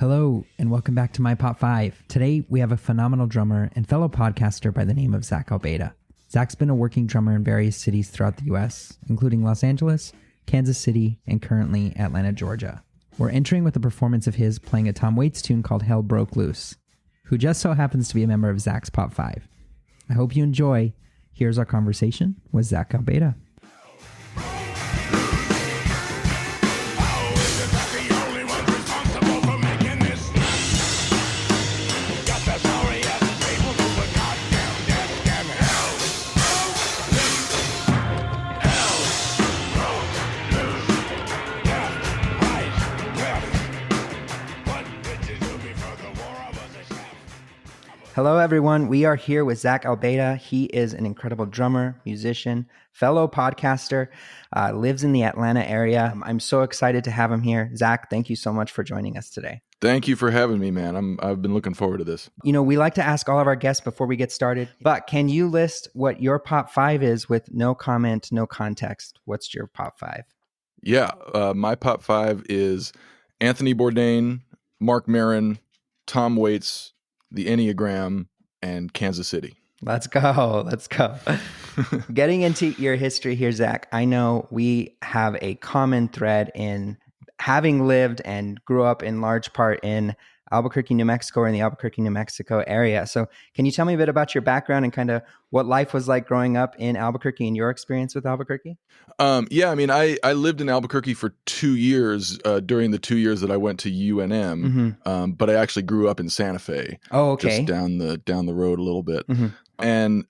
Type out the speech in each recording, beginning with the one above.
Hello, and welcome back to My Pop 5. Today, we have a phenomenal drummer and fellow podcaster by the name of Zack Albetta. Zack's been a working drummer in various cities throughout the U.S., including Los Angeles, Kansas City, and currently Atlanta, Georgia. We're entering with a performance of his playing a Tom Waits tune called Hell Broke Loose, who just so happens to be a member of Zack's Pop 5. I hope you enjoy. Here's our conversation with Zack Albetta. Hello, everyone. We are here with Zack Albetta. He is an incredible drummer, musician, fellow podcaster, lives in the Atlanta area. I'm so excited to have him here. Zack, thank you so much for joining us today. Thank you for having me, man. I've been looking forward to this. You know, we like to ask all of our guests before we get started, but can you list what your Pop 5 is with no comment, no context? What's your Pop 5? Yeah, my Pop 5 is Anthony Bourdain, Marc Maron, Tom Waits, The Enneagram, and Kansas City. Let's go. Let's go. Getting into your history here, Zack, I know we have a common thread in having lived and grew up in large part in Albuquerque, New Mexico, or in the Albuquerque, New Mexico area. So can you tell me a bit about your background and kind of what life was like growing up in Albuquerque and your experience with Albuquerque? I lived in Albuquerque for 2 years during the 2 years that I went to UNM, but I actually grew up in Santa Fe. Oh, okay. Just down the road a little bit. Mm-hmm. And,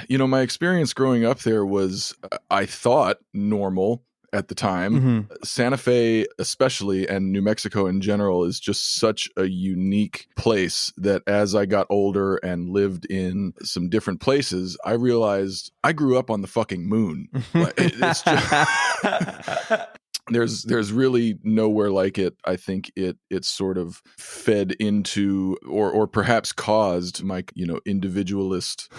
my experience growing up there was, I thought, normal at the time. Mm-hmm. Santa Fe especially, and New Mexico in general, is just such a unique place that as I got older and lived in some different places, I realized I grew up on the fucking moon. It's just there's really nowhere like it. I think it sort of fed into or perhaps caused my individualist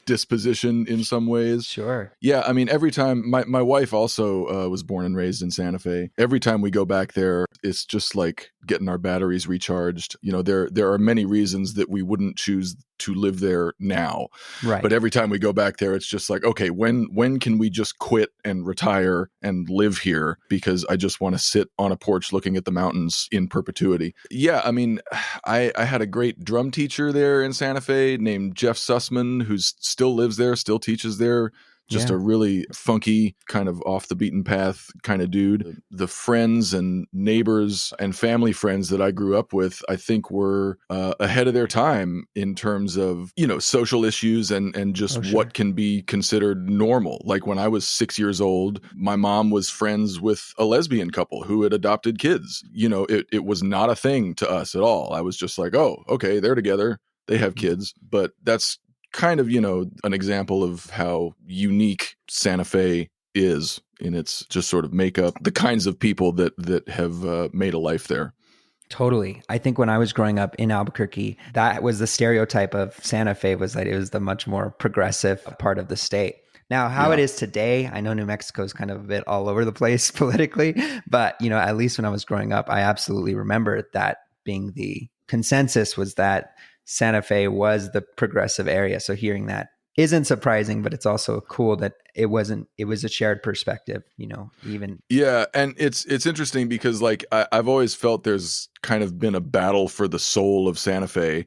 disposition in some ways. Sure. Yeah, I mean, every time my wife also was born and raised in Santa Fe. Every time we go back there, it's just like getting our batteries recharged. There are many reasons that we wouldn't choose to live there now. Right. But every time we go back there, it's just like, okay, when can we just quit and retire and live here? Because I just want to sit on a porch looking at the mountains in perpetuity. Yeah, I mean, I had a great drum teacher there in Santa Fe named Jeff Sussman, who still lives there, still teaches there. Just a really funky, kind of off the beaten path kind of dude. The friends and neighbors and family friends that I grew up with, I think were ahead of their time in terms of, social issues and just what can be considered normal. Like when I was 6 years old, my mom was friends with a lesbian couple who had adopted kids. It was not a thing to us at all. I was just like, oh, okay, they're together. They have kids. But that's kind of, an example of how unique Santa Fe is in its just sort of makeup, the kinds of people that have made a life there. Totally. I think when I was growing up in Albuquerque, that was the stereotype of Santa Fe, was that it was the much more progressive part of the state. Now, how it is today, I know New Mexico is kind of a bit all over the place politically, but, at least when I was growing up, I absolutely remember that being the consensus was that Santa Fe was the progressive area. So hearing that isn't surprising, but it's also cool that it was a shared perspective, even. Yeah. And it's interesting because like, I've always felt there's kind of been a battle for the soul of Santa Fe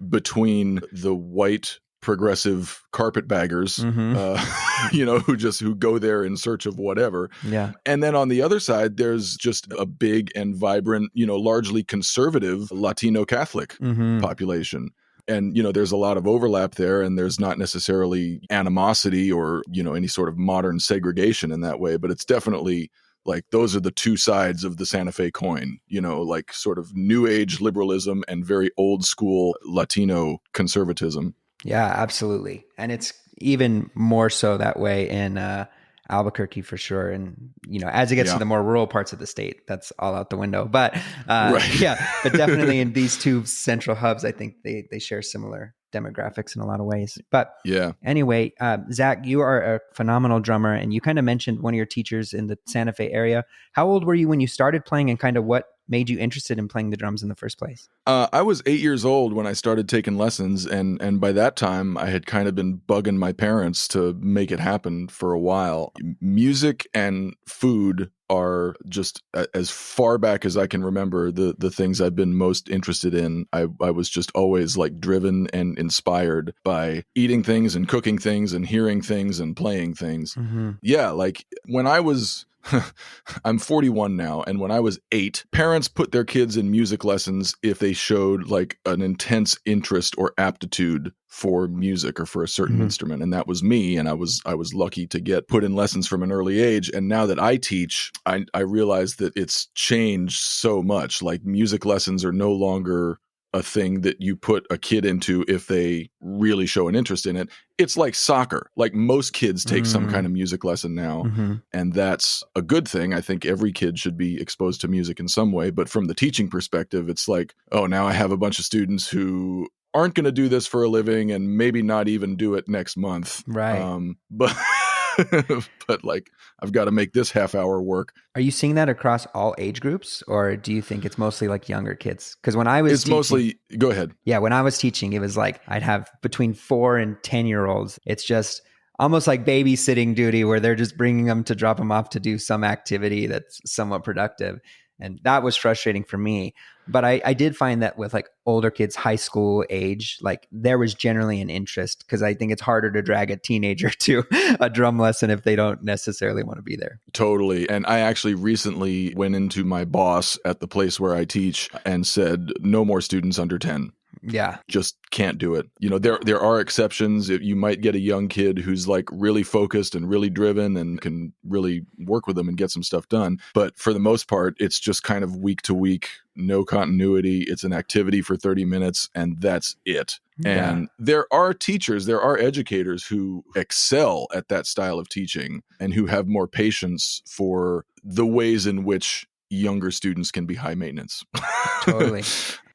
between the white progressive carpetbaggers, who go there in search of whatever. Yeah. And then on the other side, there's just a big and vibrant, largely conservative Latino Catholic population. And, there's a lot of overlap there, and there's not necessarily animosity or, any sort of modern segregation in that way, but it's definitely like those are the two sides of the Santa Fe coin, like sort of new age liberalism and very old school Latino conservatism. Yeah, absolutely. And it's even more so that way in Albuquerque for sure. And, as it gets to the more rural parts of the state, that's all out the window. But but definitely in these two central hubs, I think they share similar demographics in a lot of ways. But anyway, Zack, you are a phenomenal drummer, and you kind of mentioned one of your teachers in the Santa Fe area. How old were you when you started playing, and kind of what made you interested in playing the drums in the first place? I was 8 years old when I started taking lessons, and by that time I had kind of been bugging my parents to make it happen for a while. Music and food are just, as far back as I can remember, the things I've been most interested in. I was just always like driven and inspired by eating things and cooking things and hearing things and playing things. Mm-hmm. Yeah, like when I was I'm 41 now, and when I was 8, parents put their kids in music lessons if they showed like an intense interest or aptitude for music or for a certain instrument, and that was me. And I was lucky to get put in lessons from an early age. And now that I teach, I realize that it's changed so much. Like, music lessons are no longer a thing that you put a kid into if they really show an interest in it. It's like soccer. Like, most kids take some kind of music lesson now, and that's a good thing. I think every kid should be exposed to music in some way. But from the teaching perspective, it's like, oh, now I have a bunch of students who aren't going to do this for a living and maybe not even do it next month. Right. But but like, I've got to make this half hour work. Are you seeing that across all age groups, or do you think it's mostly like younger kids? Because when I was mostly, go ahead. Yeah, when I was teaching, it was like I'd have between 4 and 10-year-olds. It's just almost like babysitting duty, where they're just bringing them to drop them off to do some activity that's somewhat productive. And that was frustrating for me. But I did find that with like older kids, high school age, like there was generally an interest, because I think it's harder to drag a teenager to a drum lesson if they don't necessarily want to be there. Totally. And I actually recently went into my boss at the place where I teach and said, no more students under 10. Yeah. Just can't do it. You know, there are exceptions. You might get a young kid who's like really focused and really driven and can really work with them and get some stuff done. But for the most part, it's just kind of week to week, no continuity. It's an activity for 30 minutes and that's it. Yeah. And there are teachers, there are educators who excel at that style of teaching and who have more patience for the ways in which younger students can be high maintenance. Totally.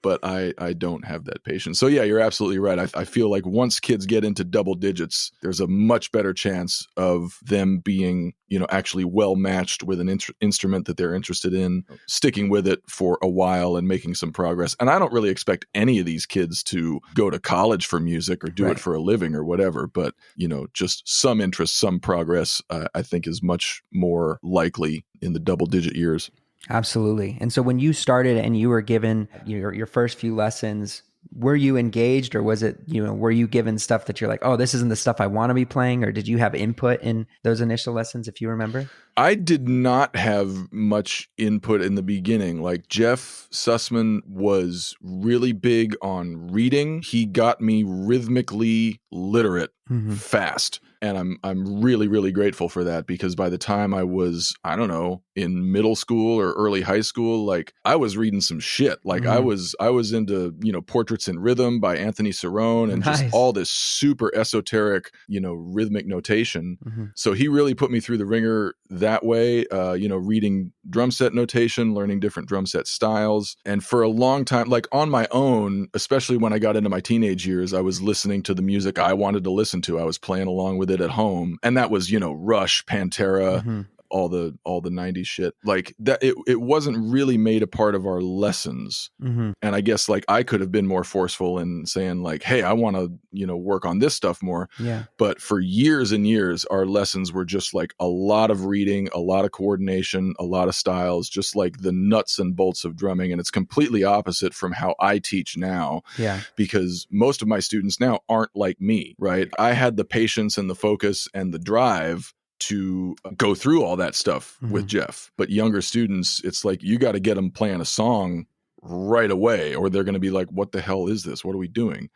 But I don't have that patience. So yeah, you're absolutely right. I feel like once kids get into double digits, there's a much better chance of them being, you know, actually well matched with an instrument that they're interested in, sticking with it for a while and making some progress. And I don't really expect any of these kids to go to college for music or do it for a living or whatever. But, you know, just some interest, some progress, I think is much more likely in the double digit years. Absolutely. And so when you started and you were given your first few lessons, were you engaged, or was it, you know, were you given stuff that you're like, oh, this isn't the stuff I want to be playing? Or did you have input in those initial lessons, if you remember? I did not have much input in the beginning. Like, Jeff Sussman was really big on reading. He got me rhythmically literate fast. And I'm really, really grateful for that, because by the time I was, I don't know, in middle school or early high school, like, I was reading some shit. Like, I was into, you know, Portraits in Rhythm by Anthony Cerrone and just all this super esoteric, you know, rhythmic notation. So he really put me through the ringer that way, you know, reading drum set notation, learning different drum set styles. And for a long time, like on my own, especially when I got into my teenage years, I was listening to the music I wanted to listen to. I was playing along with it at home. And that was, you know, Rush, Pantera, all the 90s shit. Like that, it wasn't really made a part of our lessons. And I guess like I could have been more forceful in saying like, hey, I want to, you know, work on this stuff more. Yeah. But for years and years, our lessons were just like a lot of reading, a lot of coordination, a lot of styles, just like the nuts and bolts of drumming. And it's completely opposite from how I teach now. Yeah. Because most of my students now aren't like me, right? I had the patience and the focus and the drive to go through all that stuff with Jeff. But younger students, it's like you got to get them playing a song right away, or they're going to be like, what the hell is this? What are we doing?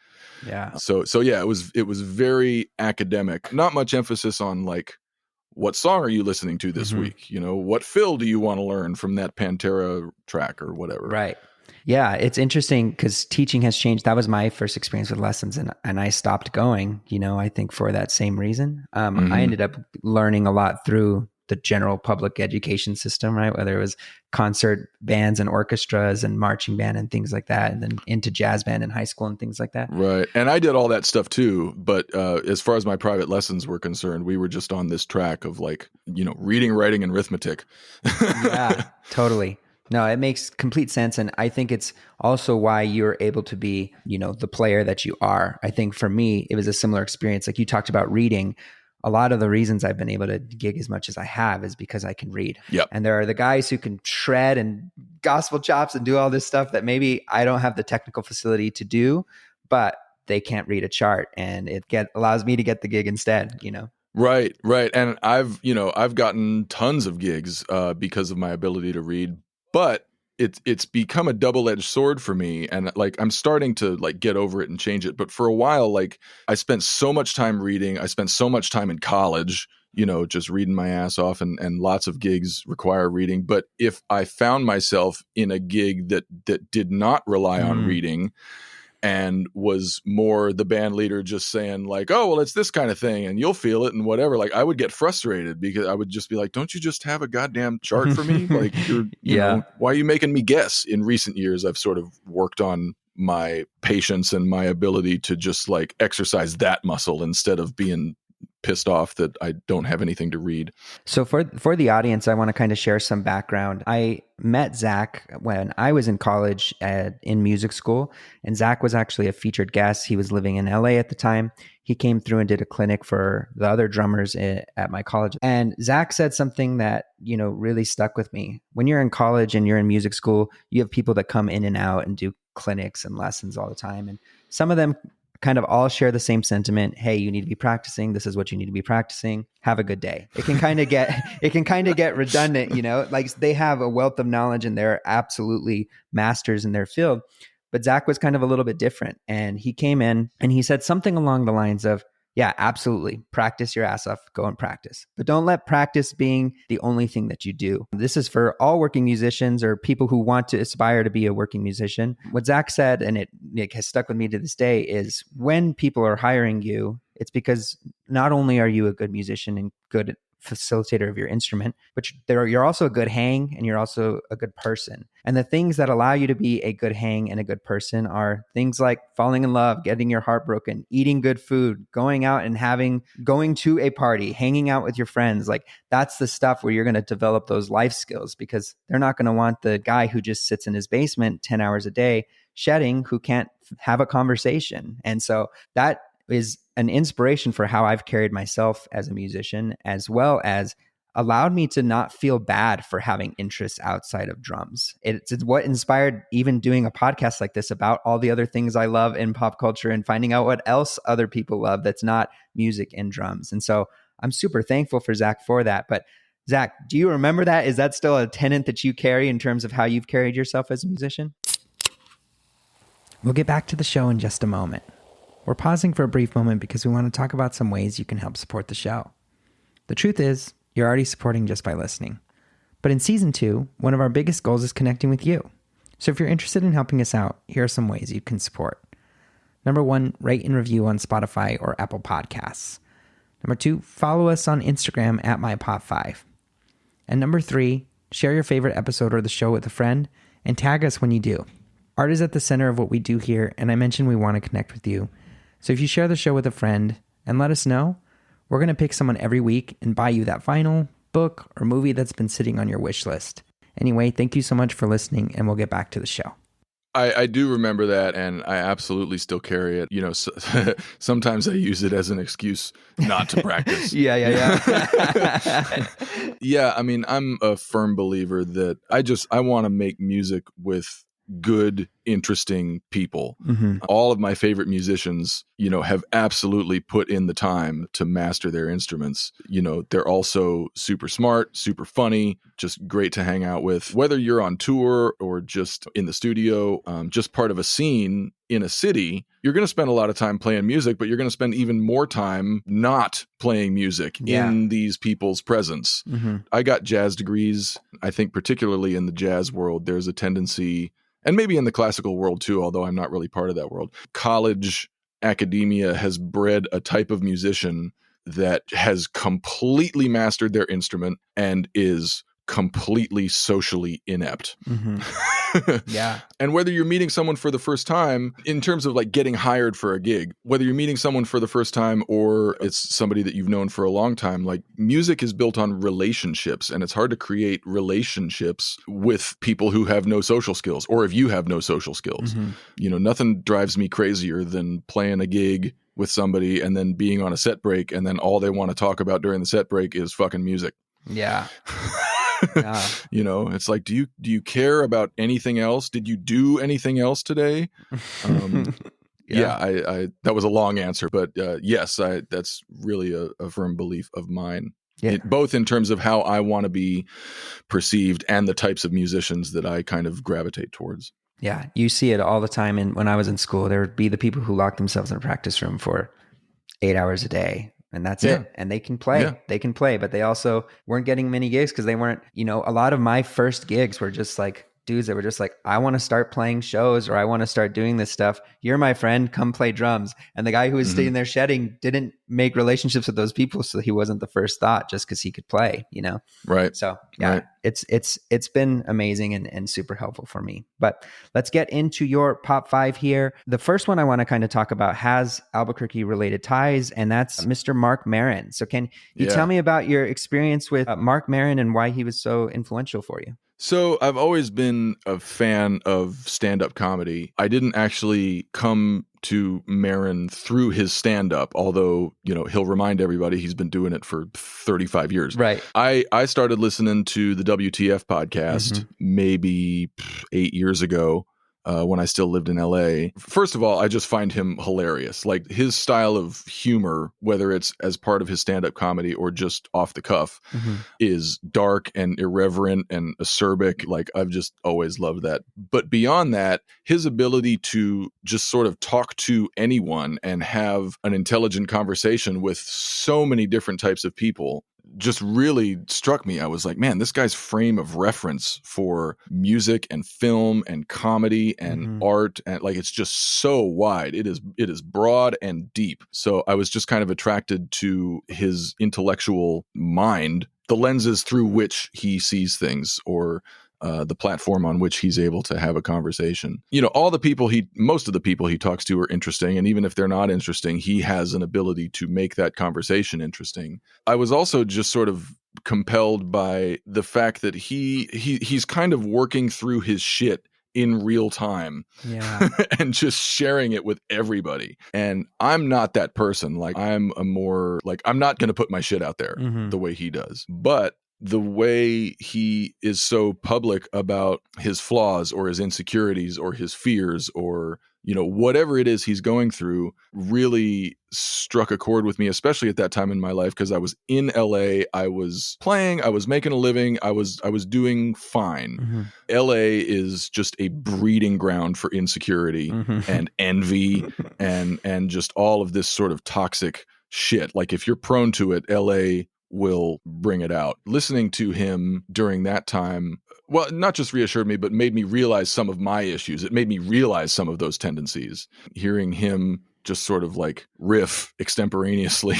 Yeah. So yeah, it was very academic. Not much emphasis on like, what song are you listening to this week? You know, what fill do you want to learn from that Pantera track or whatever? Right. Yeah, it's interesting because teaching has changed. That was my first experience with lessons, and I stopped going, you know, I think for that same reason. I ended up learning a lot through the general public education system, right? Whether it was concert bands and orchestras and marching band and things like that, and then into jazz band in high school and things like that. Right. And I did all that stuff too. But as far as my private lessons were concerned, we were just on this track of like, you know, reading, writing, and arithmetic. Yeah, totally. No, it makes complete sense. And I think it's also why you're able to be, the player that you are. I think for me, it was a similar experience. Like you talked about reading. A lot of the reasons I've been able to gig as much as I have is because I can read. Yep. And there are the guys who can shred and gospel chops and do all this stuff that maybe I don't have the technical facility to do, but they can't read a chart, and it allows me to get the gig instead, Right. And I've gotten tons of gigs because of my ability to read, but it's become a double-edged sword for me, and like I'm starting to like get over it and change it. But for a while, like I spent so much time reading, I spent so much time in college, just reading my ass off, and lots of gigs require reading. But if I found myself in a gig that did not rely on reading, and was more the band leader just saying like, oh, well, it's this kind of thing and you'll feel it and whatever, like I would get frustrated because I would just be like, don't you just have a goddamn chart for me? Like you know, why are you making me guess? In recent years, I've sort of worked on my patience and my ability to just like exercise that muscle instead of being pissed off that I don't have anything to read. So for the audience, I want to kind of share some background. I met Zack when I was in college in music school, and Zack was actually a featured guest. He was living in LA at the time. He came through and did a clinic for the other drummers at my college. And Zack said something that, really stuck with me. When you're in college and you're in music school, you have people that come in and out and do clinics and lessons all the time. And some of them kind of all share the same sentiment. Hey, you need to be practicing. This is what you need to be practicing. Have a good day. It can kind of get redundant, like they have a wealth of knowledge and they're absolutely masters in their field. But Zack was kind of a little bit different. And he came in and he said something along the lines of, yeah, absolutely. Practice your ass off. Go and practice. But don't let practice being the only thing that you do. This is for all working musicians or people who want to aspire to be a working musician. What Zack said, and it has stuck with me to this day, is when people are hiring you, it's because not only are you a good musician and good facilitator of your instrument, but you're also a good hang and you're also a good person. And the things that allow you to be a good hang and a good person are things like falling in love, getting your heart broken, eating good food, going out and going to a party, hanging out with your friends. Like that's the stuff where you're going to develop those life skills, because they're not going to want the guy who just sits in his basement 10 hours a day shedding, who can't have a conversation. And so that is an inspiration for how I've carried myself as a musician, as well as allowed me to not feel bad for having interests outside of drums. It's what inspired even doing a podcast like this about all the other things I love in pop culture and finding out what else other people love that's not music and drums. And so I'm super thankful for Zack for that. But Zack, do you remember that? Is that still a tenet that you carry in terms of how you've carried yourself as a musician? We'll get back to the show in just a moment. We're pausing for a brief moment because we want to talk about some ways you can help support the show. The truth is, you're already supporting just by listening. But in season 2, one of our biggest goals is connecting with you. So if you're interested in helping us out, here are some ways you can support. Number 1, rate and review on Spotify or Apple Podcasts. Number 2, follow us on Instagram at MyPop5. And number 3, share your favorite episode or the show with a friend and tag us when you do. Art is at the center of what we do here, and I mentioned we want to connect with you. So if you share the show with a friend and let us know, we're going to pick someone every week and buy you that vinyl, book, or movie that's been sitting on your wish list. Anyway, thank you so much for listening, and we'll get back to the show. I do remember that, and I absolutely still carry it. Sometimes I use it as an excuse not to practice. Yeah. Yeah, I mean, I'm a firm believer that I want to make music with good, interesting people. Mm-hmm. All of my favorite musicians, have absolutely put in the time to master their instruments. They're also super smart, super funny, just great to hang out with. Whether you're on tour or just in the studio, just part of a scene in a city, you're going to spend a lot of time playing music, but you're going to spend even more time not playing music in these people's presence. Mm-hmm. I got jazz degrees. I think particularly in the jazz world, there's a tendency, and maybe in the classical world too, although I'm not really part of that world. College academia has bred a type of musician that has completely mastered their instrument and is completely socially inept. Mm-hmm. Yeah. And whether you're meeting someone for the first time, in terms of like getting hired for a gig, whether you're meeting someone for the first time or it's somebody that you've known for a long time, like music is built on relationships, and it's hard to create relationships with people who have no social skills, or if you have no social skills. Nothing drives me crazier than playing a gig with somebody and then being on a set break, and then all they want to talk about during the set break is fucking music. Yeah. It's like, do you care about anything else? Did you do anything else today? I that was a long answer, but yes, that's really a firm belief of mine. Yeah. Both in terms of how I want to be perceived and the types of musicians that I kind of gravitate towards. Yeah, you see it all the time. And when I was in school, there would be the people who locked themselves in a practice room for 8 hours a day. And that's it. And they can play. Yeah. They can play, but they also weren't getting many gigs because they weren't, a lot of my first gigs were just like dudes that were just like, I want to start playing shows, or I want to start doing this stuff. You're my friend, come play drums. And the guy who was sitting there shedding didn't make relationships with those people, so he wasn't the first thought just because he could play, Right. So yeah, right. It's been amazing and super helpful for me. But let's get into your pop 5 here. The first one I want to kind of talk about has Albuquerque related ties, and that's Mr. Marc Maron. So can you tell me about your experience with Marc Maron and why he was so influential for you? So I've always been a fan of stand-up comedy. I didn't actually come to Maron through his stand-up, although, he'll remind everybody he's been doing it for 35 years. Right. I started listening to the WTF podcast maybe 8 years ago. When I still lived in LA. First of all, I just find him hilarious. Like his style of humor, whether it's as part of his stand-up comedy or just off the cuff, is dark and irreverent and acerbic. Like I've just always loved that. But beyond that, his ability to just sort of talk to anyone and have an intelligent conversation with so many different types of people just really struck me. I was like, man, this guy's frame of reference for music and film and comedy and art, and like it's just so wide. It is broad and deep. So I was just kind of attracted to his intellectual mind, the lenses through which he sees things, or the platform on which he's able to have a conversation. Most of the people he talks to are interesting. And even if they're not interesting, he has an ability to make that conversation interesting. I was also just sort of compelled by the fact that he's kind of working through his shit in real time and just sharing it with everybody. And I'm not that person. Like I'm not going to put my shit out there the way he does. But the way he is so public about his flaws or his insecurities or his fears or, whatever it is he's going through really struck a chord with me, especially at that time in my life, because I was in LA, I was playing, I was making a living, I was doing fine. LA is just a breeding ground for insecurity and envy and just all of this sort of toxic shit. Like if you're prone to it, LA will bring it out. Listening to him during that time, well, not just reassured me, but made me realize some of my issues. It made me realize some of those tendencies. Hearing him just sort of like riff extemporaneously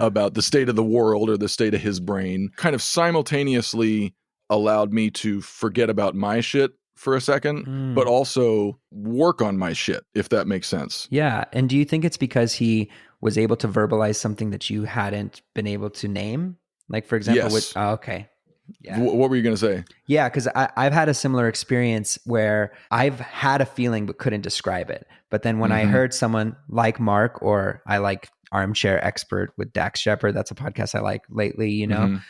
about the state of the world or the state of his brain kind of simultaneously allowed me to forget about my shit for a second, but also work on my shit, if that makes sense. Yeah. And do you think it's because he was able to verbalize something that you hadn't been able to name? Like, for example, yes. Okay. Yeah. What were you going to say? Yeah, because I've had a similar experience where I've had a feeling but couldn't describe it. But then when I heard someone like Mark, or I like Armchair Expert with Dax Shepard, that's a podcast I like lately,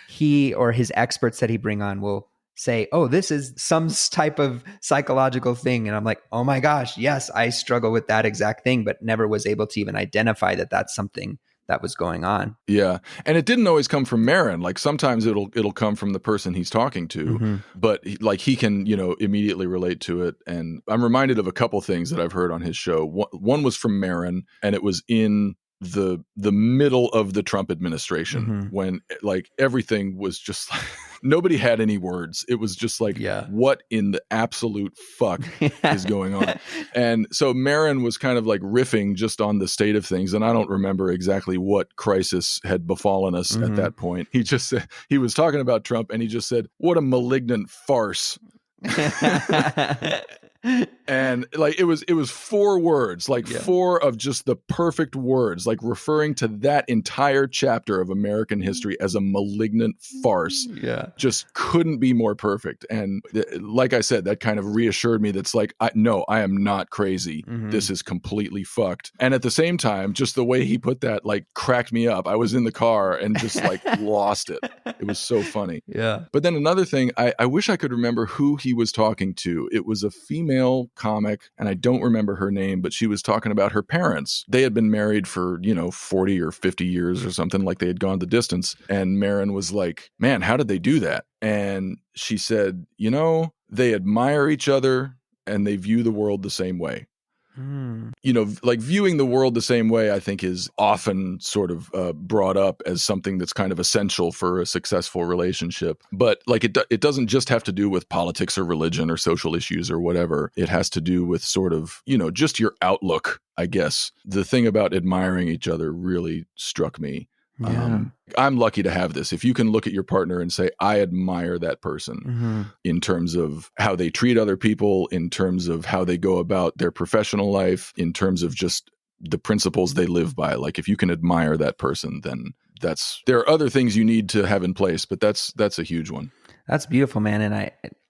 he or his experts that he bring on will say, oh, this is some type of psychological thing. And I'm like, oh my gosh, yes, I struggle with that exact thing, but never was able to even identify that that's something that was going on. Yeah. And it didn't always come from Maron. Like sometimes it'll come from the person he's talking to, but like he can, immediately relate to it. And I'm reminded of a couple things that I've heard on his show. One was from Maron, and it was in the middle of the Trump administration when like everything was just like nobody had any words. It was just like, what in the absolute fuck is going on? And so Maron was kind of like riffing just on the state of things. And I don't remember exactly what crisis had befallen us at that point. He just said, he was talking about Trump and he just said, what a malignant farce And like it was 4 words, like 4 of just the perfect words, like referring to that entire chapter of American history as a malignant farce. Yeah. Just couldn't be more perfect. And like I said, that kind of reassured me that's like, no, I am not crazy. This is completely fucked. And at the same time, just the way he put that like cracked me up. I was in the car and just like lost it. It was so funny. Yeah. But then another thing, I wish I could remember who he was talking to. It was a female comic, and I don't remember her name, but she was talking about her parents. They had been married for, 40 or 50 years or something, like they had gone the distance. And Maron was like, man, how did they do that? And she said, they admire each other and they view the world the same way. Like viewing the world the same way, I think is often sort of brought up as something that's kind of essential for a successful relationship. But like it doesn't just have to do with politics or religion or social issues or whatever. It has to do with sort of, just your outlook, I guess. The thing about admiring each other really struck me. Yeah. I'm lucky to have this. If you can look at your partner and say, I admire that person in terms of how they treat other people, in terms of how they go about their professional life, in terms of just the principles they live by. Like if you can admire that person, then there are other things you need to have in place, but that's a huge one. That's beautiful, man. And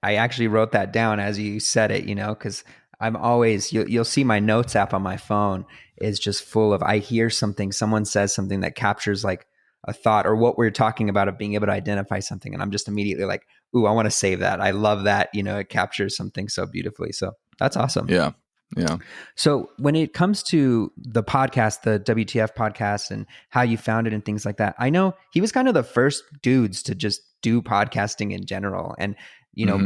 I actually wrote that down as you said it, because I'm always, you'll see my notes app on my phone is just full of, I hear something, someone says something that captures like a thought or what we're talking about of being able to identify something. And I'm just immediately like, ooh, I want to save that. I love that, it captures something so beautifully. So that's awesome. Yeah. Yeah. So when it comes to the podcast, the WTF podcast and how you found it and things like that, I know he was kind of the first dudes to just do podcasting in general and,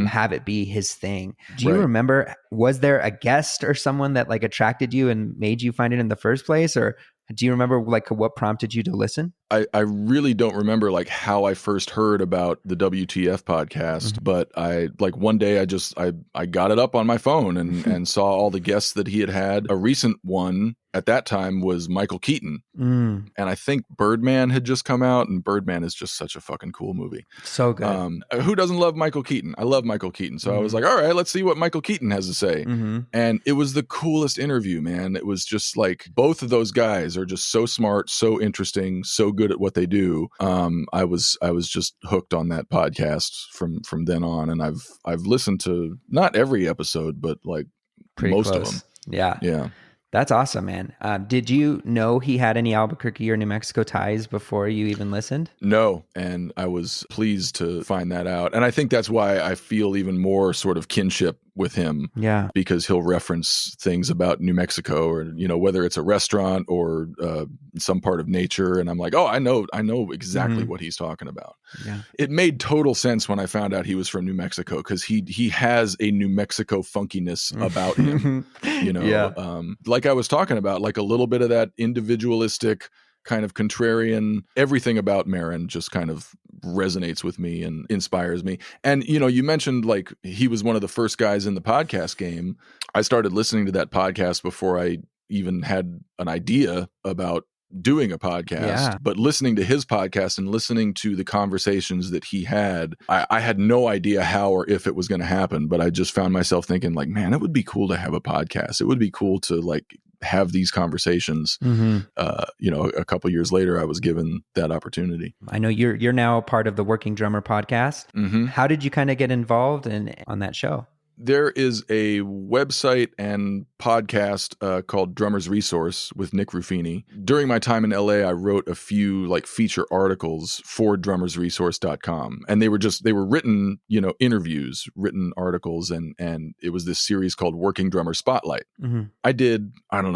have it be his thing. Do you remember, was there a guest or someone that like attracted you and made you find it in the first place? Or do you remember like what prompted you to listen? I really don't remember like how I first heard about the WTF podcast, but I like one day I got it up on my phone and saw all the guests that he had. A recent one at that time was Michael Keaton. And I think Birdman had just come out, and Birdman is just such a fucking cool movie. So good. Who doesn't love Michael Keaton? I love Michael Keaton. So I was like, all right, let's see what Michael Keaton has to say. And it was the coolest interview, man. It was just like both of those guys are just so smart, so interesting, so good at what they do. I was just hooked on that podcast from then on, and I've listened to not every episode, but like pretty most close. of them. Yeah. That's awesome, man. Did you know he had any Albuquerque or New Mexico ties before you even listened? No, and I was pleased to find that out. And I think that's why I feel even more sort of kinship with him. Yeah. Because he'll reference things about New Mexico or, whether it's a restaurant or some part of nature. And I'm like, oh, I know exactly what he's talking about. Yeah. It made total sense when I found out he was from New Mexico because he has a New Mexico funkiness about him, like I was talking about, like a little bit of that individualistic kind of contrarian, everything about Maron just kind of resonates with me and inspires me. And, you mentioned like he was one of the first guys in the podcast game. I started listening to that podcast before I even had an idea about doing a podcast, but listening to his podcast and listening to the conversations that he had, I had no idea how or if it was going to happen, but I just found myself thinking like, man, it would be cool to have a podcast. It would be cool to like have these conversations. A couple years later, I was given that opportunity. I know you're now a part of the Working Drummer podcast. How did you kind of get involved on that show? There is a website and podcast called Drummer's Resource with Nick Ruffini. During my time in LA, I wrote a few like feature articles for drummersresource.com. And they were written, interviews, written articles. And it was this series called Working Drummer Spotlight. I did,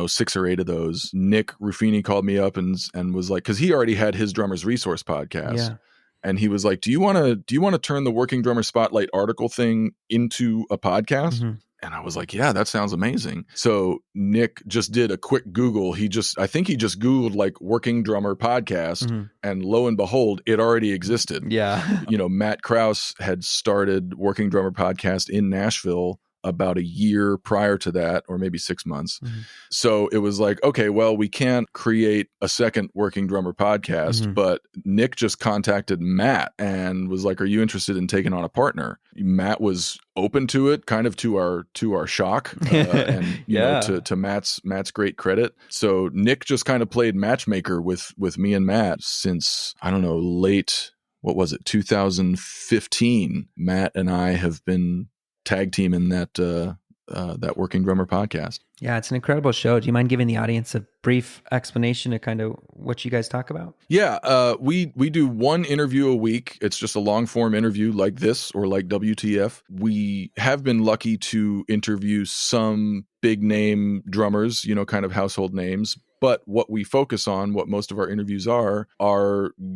6 or 8 of those. Nick Ruffini called me up and was like, cause he already had his Drummer's Resource podcast. Yeah. And he was like, do you want to turn the Working Drummer Spotlight article thing into a podcast? And I was like, yeah, that sounds amazing. So Nick just did a quick Google. I think he just Googled like Working Drummer podcast, and lo and behold, it already existed. Yeah. Matt Krause had started Working Drummer podcast in Nashville about a year prior to that, or maybe 6 months. Mm-hmm. So it was like, okay, well, we can't create a second Working Drummer podcast, Mm-hmm. but Nick just contacted Matt and was like, are you interested in taking on a partner? Matt was open to it, kind of to our shock, and you know, to Matt's great credit. So Nick just kind of played matchmaker with me and Matt since, I don't know, late, what was it, 2015. Matt and I have been tag teaming that Working Drummer podcast. Yeah, it's an incredible show. Do you mind giving the audience a brief explanation of kind of what you guys talk about? Yeah, we do one interview a week. It's just a long form interview like this or like WTF. We have been lucky to interview some big name drummers, you know, kind of household names. But what we focus on, what most of our interviews are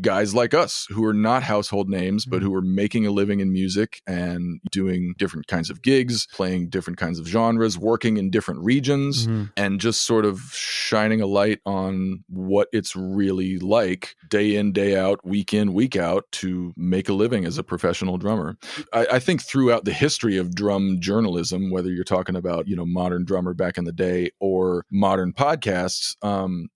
guys like us who are not household names, but who are making a living in music and doing different kinds of gigs, playing different kinds of genres, working in different regions, and just sort of shining a light on what it's really like day in, day out, week in, week out to make a living as a professional drummer. I think throughout the history of drum journalism, whether you're talking about, you know, Modern Drummer back in the day or modern podcasts,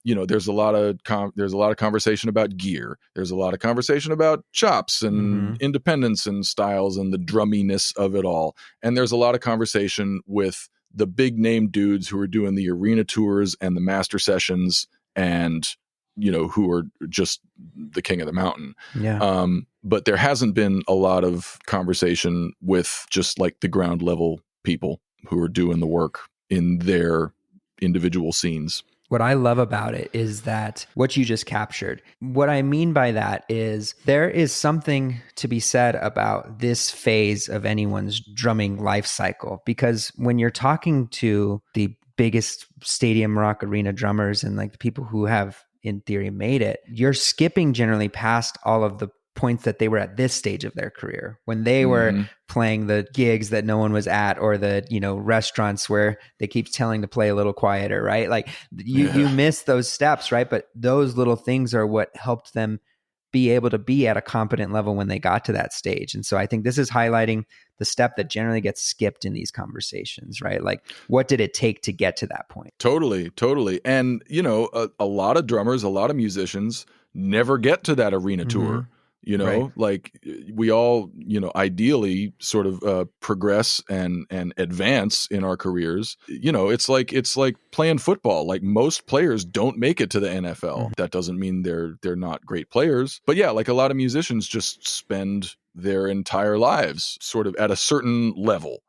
you know, there's a lot of conversation about gear. There's a lot of conversation about chops and independence and styles and the drumminess of it all. And there's a lot of conversation with the big name dudes who are doing the arena tours and the master sessions and, you know, who are just the king of the mountain. Yeah. But there hasn't been a lot of conversation with just like the ground level people who are doing the work in their individual scenes. What I love about it is that what you just captured. What I mean by that is there is something to be said about this phase of anyone's drumming life cycle, because when you're talking to the biggest stadium rock arena drummers and like the people who have in theory made it, you're skipping generally past all of the points that they were at this stage of their career when they were playing the gigs that no one was at, or the, you know, restaurants where they keep telling to play a little quieter, right? Like you miss those steps, right? But those little things are what helped them be able to be at a competent level when they got to that stage. And so I think this is highlighting the step that generally gets skipped in these conversations, right? Like, what did it take to get to that point? Totally. And, you know, a lot of drummers, a lot of musicians never get to that arena tour. You know, Right. like we all, you know, ideally sort of progress and advance in our careers. You know, it's like playing football. Like most players don't make it to the NFL. That doesn't mean they're not great players. But yeah, like a lot of musicians just spend their entire lives sort of at a certain level.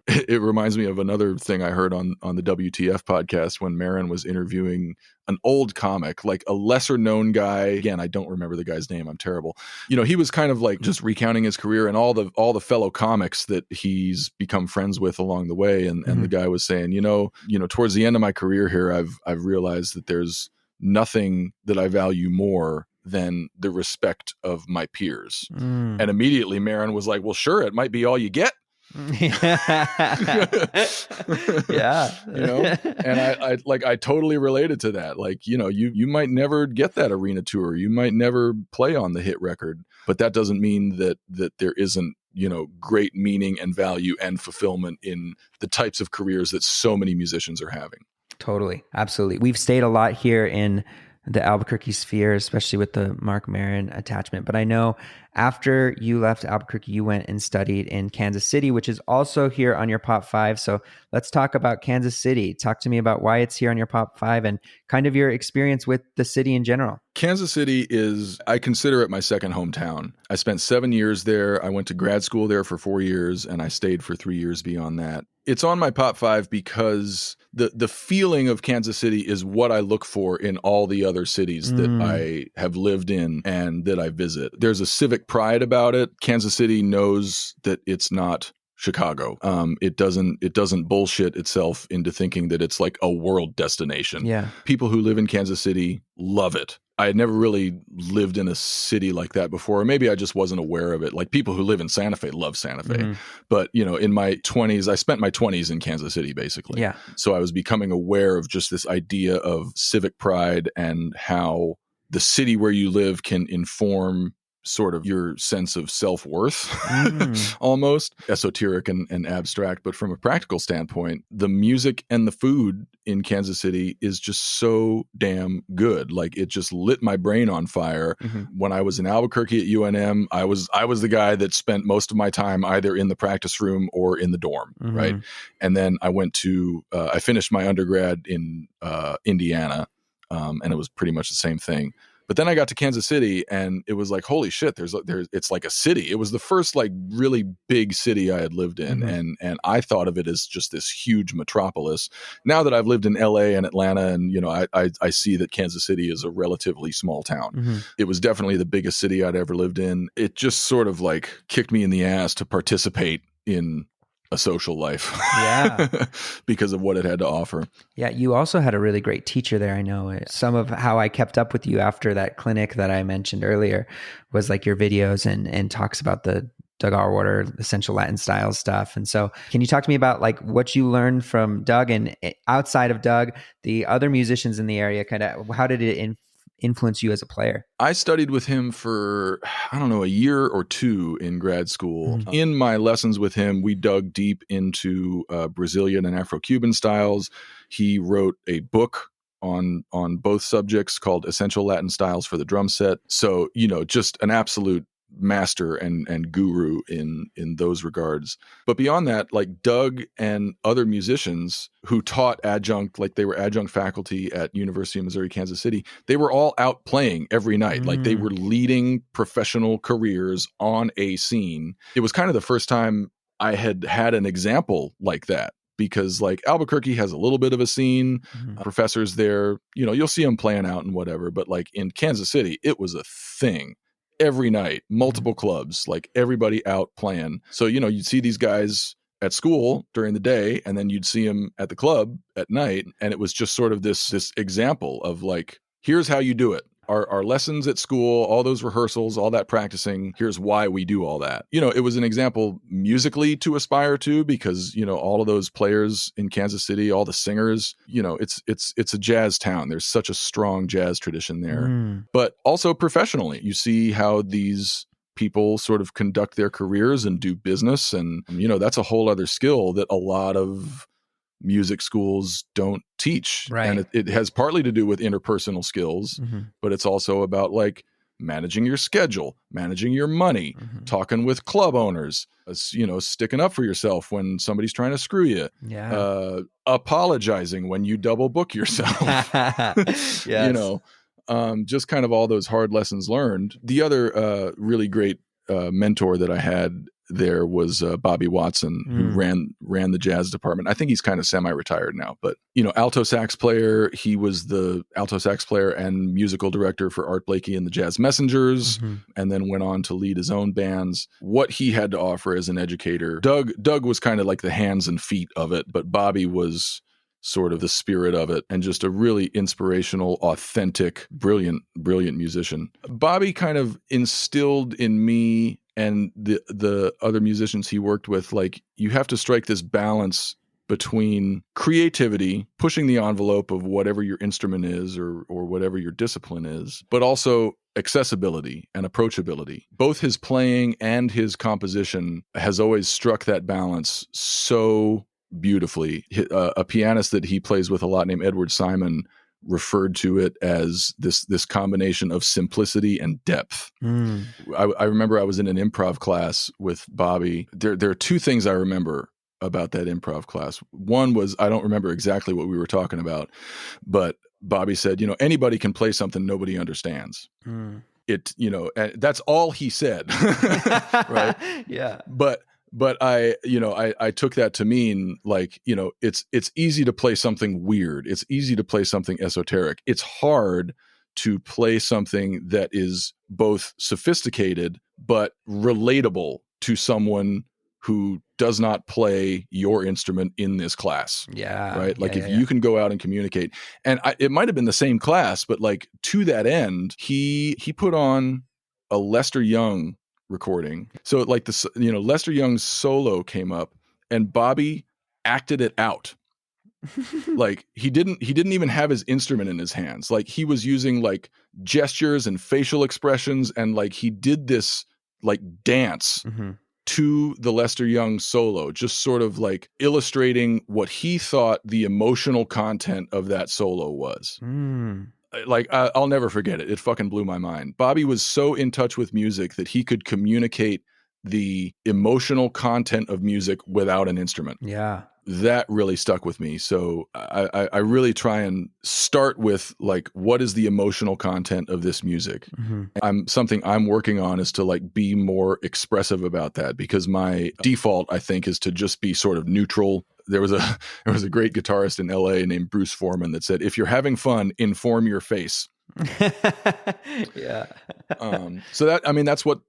It reminds me of another thing I heard on the WTF podcast when Maron was interviewing an old comic, like a lesser known guy. Again, I don't remember the guy's name. I'm terrible. You know, he was kind of like just recounting his career and all the fellow comics that he's become friends with along the way. And the guy was saying, you know, towards the end of my career here, I've realized that there's nothing that I value more than the respect of my peers. And immediately Maron was like, well, sure, it might be all you get. Yeah. You know, and I totally related to that. Like, you know, you might never get that arena tour. You might never play on the hit record, but that doesn't mean that there isn't, you know, great meaning and value and fulfillment in the types of careers that so many musicians are having. Totally. Absolutely. We've stayed a lot here in the Albuquerque sphere, especially with the Marc Maron attachment. But I know after you left Albuquerque, you went and studied in Kansas City, which is also here on your Pop 5. So let's talk about Kansas City. Talk to me about why it's here on your Pop 5 and kind of your experience with the city in general. Kansas City is, I consider it my second hometown. I spent 7 years there. I went to grad school there for 4 years, and I stayed for 3 years beyond that. It's on my Pop 5 because the feeling of Kansas City is what I look for in all the other cities that I have lived in and that I visit. There's a civic pride about it. Kansas City knows that it's not Chicago. It doesn't bullshit itself into thinking that it's like a world destination. Yeah. People who live in Kansas City love it. I had never really lived in a city like that before, or maybe I just wasn't aware of it. Like people who live in Santa Fe love Santa Fe. But, you know, in my 20s, I spent my 20s in Kansas City, basically. Yeah. So I was becoming aware of just this idea of civic pride and how the city where you live can inform sort of your sense of self-worth, almost esoteric and abstract. But from a practical standpoint, the music and the food in Kansas City is just so damn good. Like, it just lit my brain on fire. When I was in Albuquerque at UNM, I was the guy that spent most of my time either in the practice room or in the dorm, right? And then I went to I finished my undergrad in Indiana, and it was pretty much the same thing. But then I got to Kansas City, and it was like, holy shit, there's it's like a city. It was the first like really big city I had lived in, and I thought of it as just this huge metropolis. Now that I've lived in LA and Atlanta, and you know, I see that Kansas City is a relatively small town. It was definitely the biggest city I'd ever lived in. It just sort of like kicked me in the ass to participate in a social life, because of what it had to offer. Yeah, you also had a really great teacher there. I know some of how I kept up with you after that clinic that I mentioned earlier was like your videos and talks about the Doug Arwater, essential Latin style stuff. And so can you talk to me about like what you learned from Doug, and outside of Doug, the other musicians in the area, kind of how did it influence you as a player? I studied with him for, I don't know, a year or two in grad school. In my lessons with him, we dug deep into Brazilian and Afro-Cuban styles. He wrote a book on both subjects called Essential Latin Styles for the Drum Set. So, you know, just an absolute master and guru in those regards. But beyond that, like Doug and other musicians who taught adjunct, like they were adjunct faculty at University of Missouri, Kansas City, they were all out playing every night. Like they were leading professional careers on a scene. It was kind of the first time I had an example like that. Because like Albuquerque has a little bit of a scene, professors there, you know, you'll see them playing out and whatever. But like in Kansas City, it was a thing. Every night, multiple clubs, like everybody out playing. So, you know, you'd see these guys at school during the day, and then you'd see them at the club at night. And it was just sort of this example of like, here's how you do it. Our lessons at school, all those rehearsals, all that practicing, here's why we do all that. You know, it was an example musically to aspire to, because, you know, all of those players in Kansas City, all the singers, you know, it's a jazz town. There's such a strong jazz tradition there. But also professionally, you see how these people sort of conduct their careers and do business. And, you know, that's a whole other skill that a lot of music schools don't teach. Right. And it has partly to do with interpersonal skills, but it's also about like managing your schedule, managing your money, talking with club owners, you know, sticking up for yourself when somebody's trying to screw you, apologizing when you double book yourself, you know, just kind of all those hard lessons learned. The other really great mentor that I had there was Bobby Watson, who ran the jazz department. I think he's kind of semi-retired now, but you know, alto sax player. He was the alto sax player and musical director for Art Blakey and the Jazz Messengers, and then went on to lead his own bands. What he had to offer as an educator, Doug was kind of like the hands and feet of it, but Bobby was sort of the spirit of it, and just a really inspirational, authentic, brilliant musician. Bobby kind of instilled in me and the other musicians he worked with, like, you have to strike this balance between creativity, pushing the envelope of whatever your instrument is or whatever your discipline is, but also accessibility and approachability. Both his playing and his composition has always struck that balance so beautifully. A pianist that he plays with a lot named Edward Simon referred to it as this combination of simplicity and depth. I remember I was in an improv class with Bobby. There are two things I remember about that improv class. One was, I don't remember exactly what we were talking about, but Bobby said, you know, anybody can play something nobody understands. It, you know, and that's all he said. Right? Yeah. But I took that to mean, like, you know, it's easy to play something weird. It's easy to play something esoteric. It's hard to play something that is both sophisticated but relatable to someone who does not play your instrument in this class. Yeah. Right. Like if you can go out and communicate, and it might've been the same class, but like to that end, he put on a Lester Young recording. So like Lester Young's solo came up and Bobby acted it out. Like he didn't even have his instrument in his hands. Like he was using like gestures and facial expressions, and like he did this like dance to the Lester Young solo, just sort of like illustrating what he thought the emotional content of that solo was. Like I'll never forget it. It fucking blew my mind. Bobby was so in touch with music that he could communicate the emotional content of music without an instrument. Yeah. That really stuck with me. So I really try and start with like, what is the emotional content of this music? Something I'm working on is to like be more expressive about that, because my default, I think, is to just be sort of neutral. There was a great guitarist in LA named Bruce Foreman that said, if you're having fun, inform your face. Yeah. So that, I mean, that's what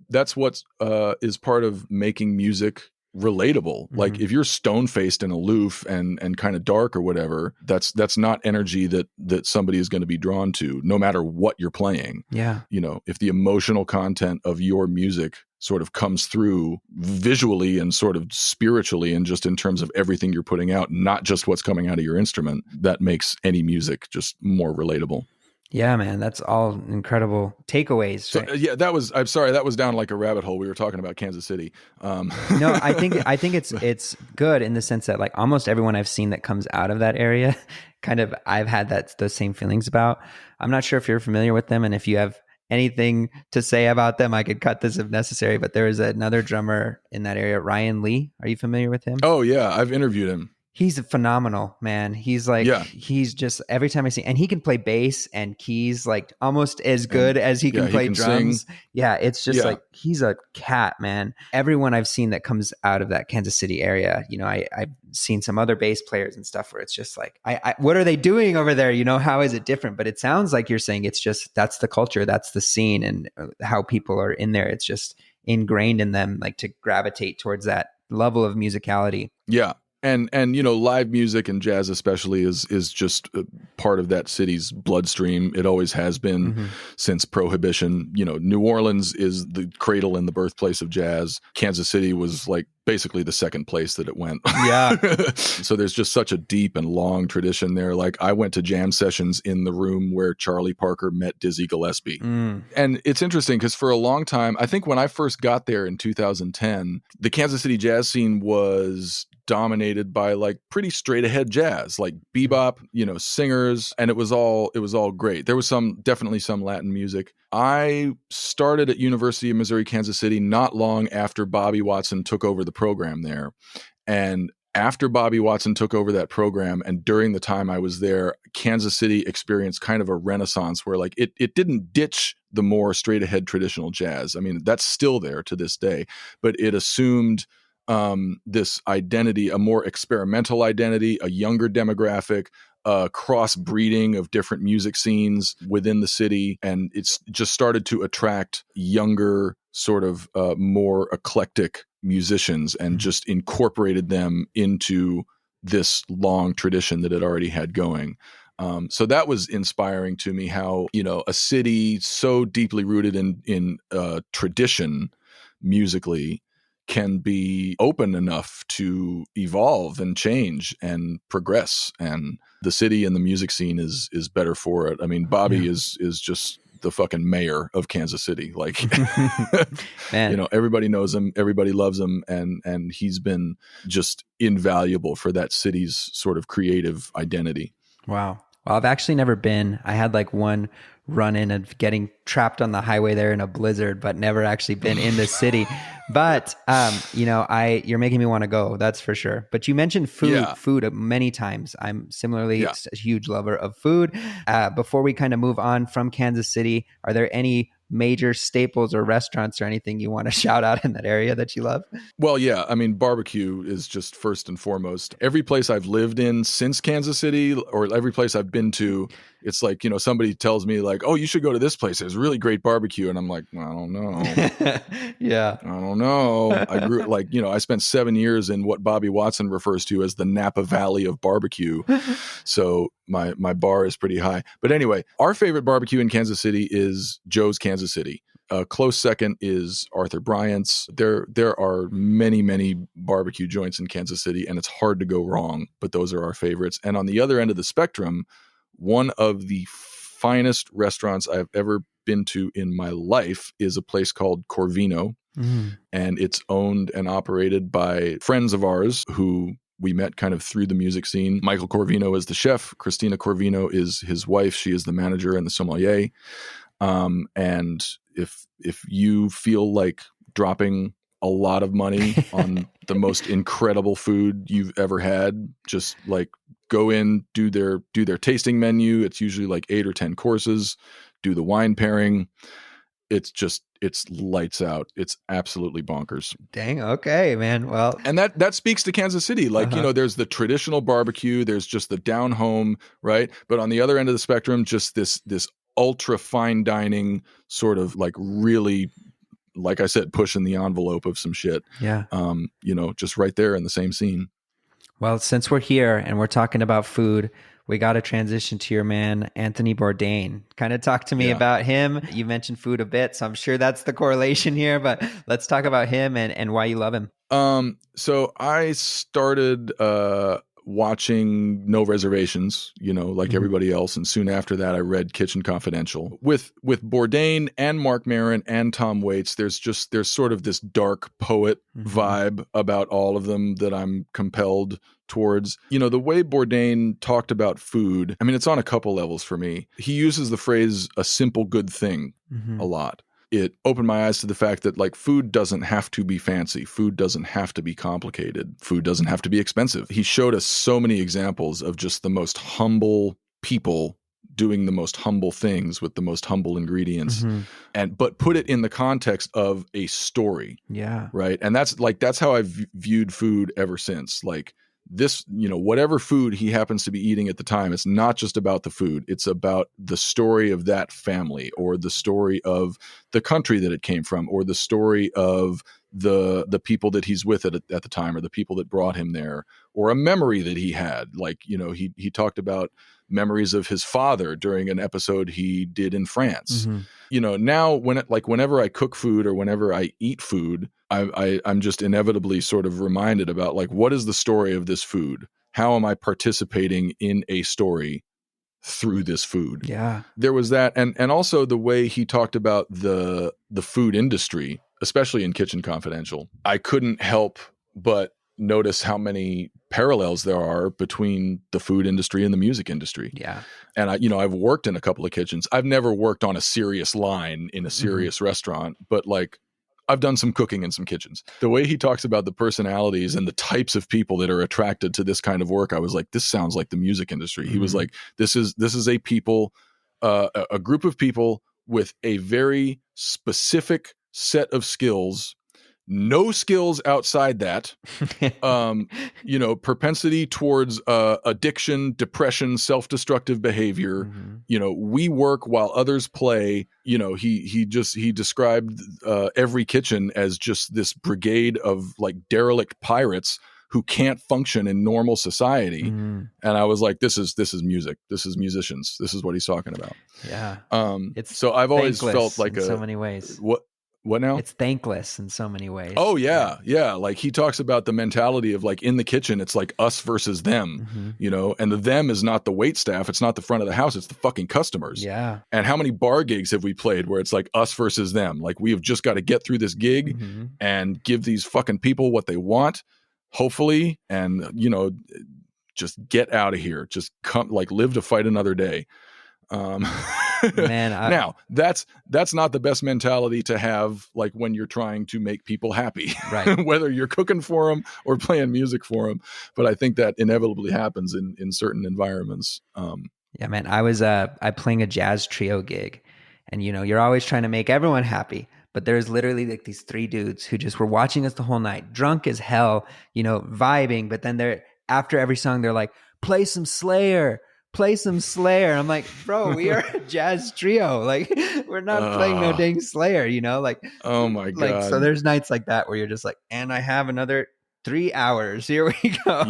is part of making music relatable. Like if you're stone-faced and aloof and kind of dark or whatever, that's not energy that somebody is going to be drawn to, no matter what you're playing. Yeah. You know, if the emotional content of your music sort of comes through visually and sort of spiritually, and just in terms of everything you're putting out, not just what's coming out of your instrument, that makes any music just more relatable. Yeah, man, that's all incredible takeaways. So Right? yeah, I'm sorry, that was down like a rabbit hole. We were talking about Kansas City. No, I think it's good in the sense that like almost everyone I've seen that comes out of that area, kind of I've had those same feelings about. I'm not sure if you're familiar with them, and if you have anything to say about them, I could cut this if necessary. But there is another drummer in that area, Ryan Lee. Are you familiar with him? Oh yeah, I've interviewed him. He's a phenomenal, man. He's like, he's just, every time I see, and he can play bass and keys like almost as good as he can play drums. Sing. Yeah, it's just like, he's a cat, man. Everyone I've seen that comes out of that Kansas City area, you know, I've seen some other bass players and stuff where it's just like, what are they doing over there? You know, how is it different? But it sounds like you're saying it's just, that's the culture, that's the scene, and how people are in there. It's just ingrained in them, like to gravitate towards that level of musicality. Yeah. And you know, live music and jazz especially is just part of that city's bloodstream. It always has been since Prohibition. You know, New Orleans is the cradle and the birthplace of jazz. Kansas City was like basically the second place that it went. Yeah. So there's just such a deep and long tradition there. Like I went to jam sessions in the room where Charlie Parker met Dizzy Gillespie. And it's interesting because for a long time, I think when I first got there in 2010, the Kansas City jazz scene was dominated by like pretty straight ahead jazz, like bebop, you know, singers, and it was all great. There was definitely some Latin music. I started at University of Missouri, Kansas City not long after Bobby Watson took over the program there. And after Bobby Watson took over that program, and during the time I was there, Kansas City experienced kind of a renaissance where like it didn't ditch the more straight ahead traditional jazz. I mean, that's still there to this day, but it assumed this identity, a more experimental identity, a younger demographic, crossbreeding of different music scenes within the city. And it's just started to attract younger, sort of more eclectic musicians, and just incorporated them into this long tradition that it already had going. So that was inspiring to me, how, you know, a city so deeply rooted in tradition musically can be open enough to evolve and change and progress. And the city and the music scene is better for it. I mean, Bobby is just the fucking mayor of Kansas City. Like, you know, everybody knows him, everybody loves him. And he's been just invaluable for that city's sort of creative identity. Wow. Well, I've actually never been. I had like one run in of getting trapped on the highway there in a blizzard, but never actually been in the city. But, you know, you're making me want to go. That's for sure. But you mentioned food many times. I'm similarly a huge lover of food. Before we kind of move on from Kansas City, are there any major staples or restaurants or anything you want to shout out in that area that you love? Well, yeah, I mean, barbecue is just first and foremost. Every place I've lived in since Kansas City, or every place I've been to, it's like, you know, somebody tells me like, oh, you should go to this place. There's really great barbecue. And I'm like, I don't know. Yeah. I don't know. I grew like, you know, I spent 7 years in what Bobby Watson refers to as the Napa Valley of barbecue. So my bar is pretty high. But anyway, our favorite barbecue in Kansas City is Joe's Kansas City. A close second is Arthur Bryant's. There are many barbecue joints in Kansas City, and it's hard to go wrong, but those are our favorites. And on the other end of the spectrum, one of the finest restaurants I've ever been to in my life is a place called Corvino. And it's owned and operated by friends of ours who we met kind of through the music scene. Michael Corvino is the chef. Christina Corvino is his wife. She is the manager and the sommelier. And if you feel like dropping a lot of money on the most incredible food you've ever had, just like go in, do their tasting menu. It's usually like 8 or 10 courses, do the wine pairing. It's lights out. It's absolutely bonkers. Dang. Okay, man. Well, and that speaks to Kansas City. Like, there's the traditional barbecue, there's just the down home, right? But on the other end of the spectrum, just this ultra fine dining sort of like really, like I said, pushing the envelope of some shit. Yeah. Just right there in the same scene. Well, since we're here and we're talking about food, we got to transition to your man, Anthony Bourdain. Kind of talk to me about him. You mentioned food a bit, so I'm sure that's the correlation here, but let's talk about him and why you love him. So I started watching No Reservations, like everybody else. And soon after that, I read Kitchen Confidential. With Bourdain and Marc Maron and Tom Waits, there's sort of this dark poet vibe about all of them that I'm compelled towards. The way Bourdain talked about food, I mean, it's on a couple levels for me. He uses the phrase "a simple good thing" a lot. It opened my eyes to the fact that like food doesn't have to be fancy. Food doesn't have to be complicated. Food doesn't have to be expensive. He showed us so many examples of just the most humble people doing the most humble things with the most humble ingredients, but put it in the context of a story. Yeah. Right. And that's how I've viewed food ever since. Like this, whatever food he happens to be eating at the time, it's not just about the food. It's about the story of that family, or the story of the country that it came from, or the story of the people that he's with at the time, or the people that brought him there, or a memory that he had. Like, he talked about memories of his father during an episode he did in France. Now whenever I cook food or whenever I eat food, I'm just inevitably sort of reminded about like, what is the story of this food? How am I participating in a story through this food? Yeah. There was that. And also the way he talked about the food industry, especially in Kitchen Confidential. I couldn't help but notice how many parallels there are between the food industry and the music industry. Yeah. And I've worked in a couple of kitchens. I've never worked on a serious line in a serious restaurant, but like I've done some cooking in some kitchens. The way he talks about the personalities and the types of people that are attracted to this kind of work, I was like, this sounds like the music industry. He was like, this is a people, a group of people with a very specific set of skills. No skills outside that, propensity towards addiction, depression, self-destructive behavior. We work while others play. He described every kitchen as just this brigade of like derelict pirates who can't function in normal society. And I was like, this is music. This is musicians. This is what he's talking about. Yeah. So I've always felt like in so many ways. What now? It's thankless in so many ways. Oh, yeah. Like he talks about the mentality of like in the kitchen, it's like us versus them, and the them is not the wait staff. It's not the front of the house. It's the fucking customers. Yeah. And how many bar gigs have we played where it's like us versus them? Like we have just got to get through this gig and give these fucking people what they want, hopefully. And, just get out of here. Just come, like live to fight another day. Man, now that's not the best mentality to have, like when you're trying to make people happy, right? Whether you're cooking for them or playing music for them. But I think that inevitably happens in certain environments. Yeah, man, I was playing a jazz trio gig, and you're always trying to make everyone happy. But there's literally like these 3 dudes who just were watching us the whole night, drunk as hell, vibing. But then after every song, they're like, play some Slayer. I'm like, bro, we are a jazz trio. Like, we're not playing no dang Slayer, like, oh my God. Like, so there's nights like that where you're just like, and I have another 3 hours. Here we go.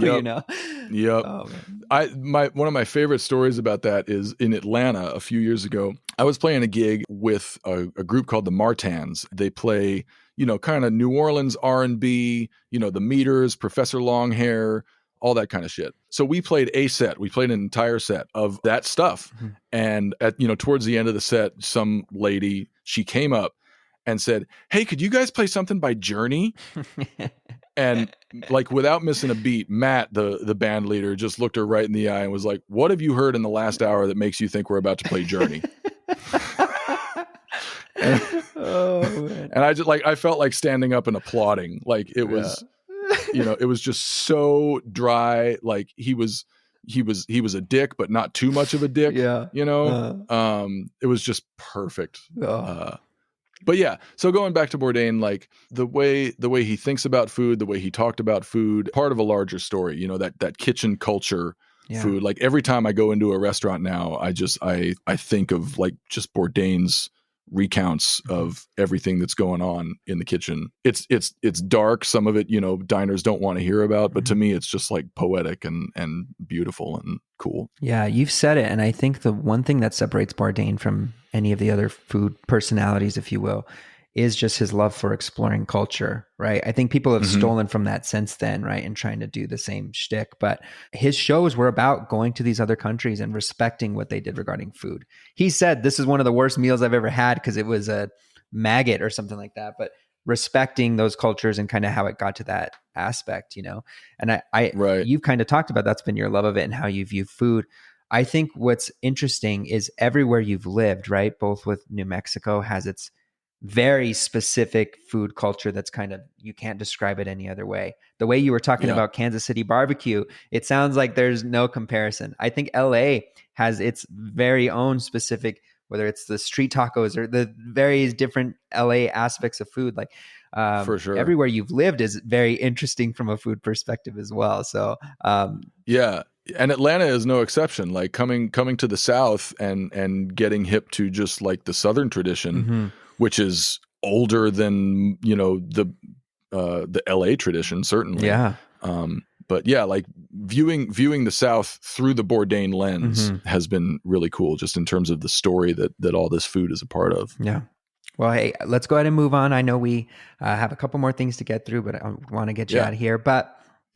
Yep. Oh, One of my favorite stories about that is in Atlanta a few years ago. I was playing a gig with a group called the Martans. They play, kind of New Orleans R&B, the Meters, Professor Longhair, all that kind of shit. So we played a set. We played an entire set of that stuff. Mm-hmm. And at towards the end of the set, some lady, she came up and said, "Hey, could you guys play something by Journey?" And like without missing a beat, Matt, the band leader, just looked her right in the eye and was like, "What have you heard in the last hour that makes you think we're about to play Journey?" And I felt like standing up and applauding. Like it was, it was just so dry. Like he was a dick, but not too much of a dick. Yeah. It was just perfect. But yeah, so going back to Bourdain, like the way he thinks about food, the way he talked about food, part of a larger story, that kitchen culture food. Like every time I go into a restaurant now, I think of like just Bourdain's recounts of everything that's going on in the kitchen. It's dark. Some of it, diners don't want to hear about, but to me, it's just like poetic and beautiful and cool. Yeah, you've said it. And I think the one thing that separates Bourdain from any of the other food personalities, if you will, is just his love for exploring culture, right? I think people have stolen from that since then, right? And trying to do the same shtick. But his shows were about going to these other countries and respecting what they did regarding food. He said, "This is one of the worst meals I've ever had because it was a maggot or something like that." But respecting those cultures and kind of how it got to that aspect, And right. You've kind of talked about that's been your love of it and how you view food. I think what's interesting is everywhere you've lived, right? Both with New Mexico has its very specific food culture that's kind of, you can't describe it any other way. The way you were talking about Kansas City barbecue, it sounds like there's no comparison. I think LA has its very own specific, whether it's the street tacos or the various different LA aspects of food, like for sure. Everywhere you've lived is very interesting from a food perspective as well. So yeah. And Atlanta is no exception. Like coming to the South and getting hip to just like the Southern tradition, which is older than the LA tradition, certainly. Yeah. But yeah, like viewing the South through the Bourdain lens has been really cool, just in terms of the story that all this food is a part of. Yeah. Well, hey, let's go ahead and move on. I know we have a couple more things to get through, but I want to get you out of here. But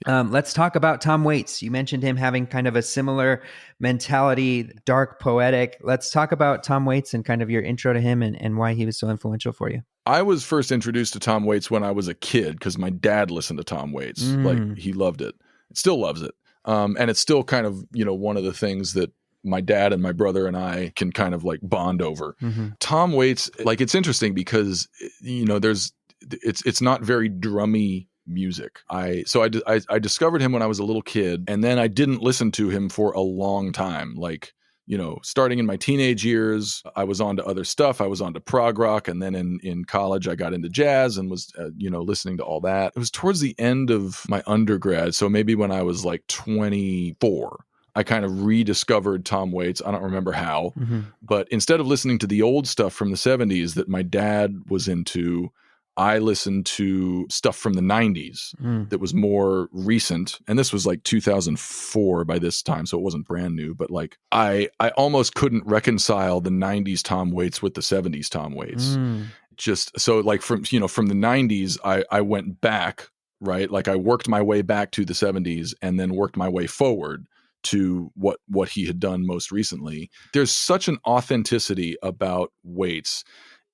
let's talk about Tom Waits. You mentioned him having kind of a similar mentality, dark, poetic. Let's talk about Tom Waits and kind of your intro to him and why he was so influential for you. I was first introduced to Tom Waits when I was a kid because my dad listened to Tom Waits. Like he loved it. Still loves it. And it's still kind of, one of the things that my dad and my brother and I can kind of like bond over. Tom Waits, like it's interesting because, it's not very drummy music. I discovered him when I was a little kid, and then I didn't listen to him for a long time. Like, starting in my teenage years, I was on to other stuff. I was on to prog rock. And then in college, I got into jazz and was, listening to all that. It was towards the end of my undergrad. So maybe when I was like 24, I kind of rediscovered Tom Waits. I don't remember how, but instead of listening to the old stuff from the 70s that my dad was into, I listened to stuff from the 90s that was more recent. And this was like 2004 by this time, so it wasn't brand new. But like I almost couldn't reconcile the 90s Tom Waits with the 70s Tom Waits. Just so like from the 90s, I went back, right? Like I worked my way back to the 70s and then worked my way forward to what he had done most recently. There's such an authenticity about Waits.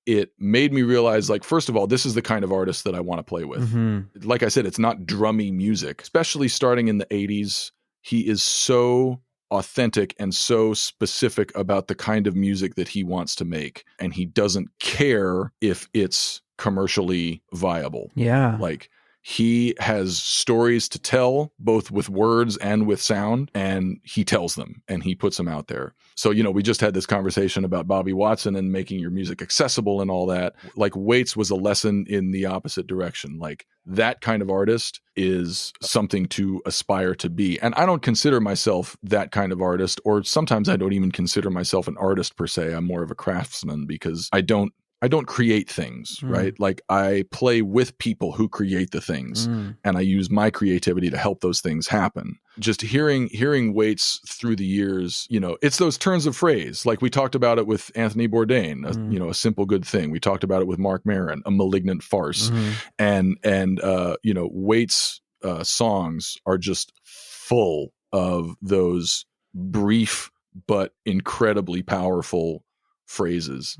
It made me realize, like, first of all, this is the kind of artist that I want to play with. Like I said, it's not drummy music, especially starting in the 80s. He is so authentic and so specific about the kind of music that he wants to make. And he doesn't care if it's commercially viable. Yeah. Like, he has stories to tell, both with words and with sound, and he tells them and he puts them out there. So, we just had this conversation about Bobby Watson and making your music accessible and all that. Like Waits was a lesson in the opposite direction. Like that kind of artist is something to aspire to be. And I don't consider myself that kind of artist, or sometimes I don't even consider myself an artist per se. I'm more of a craftsman because I don't I don't create things, right? Like I play with people who create the things, and I use my creativity to help those things happen. Just hearing Waits through the years, you know, it's those turns of phrase. Like we talked about it with Anthony Bourdain, you know, a simple good thing. We talked about it with Marc Maron, a malignant farce, and you know, Waits songs are just full of those brief but incredibly powerful phrases.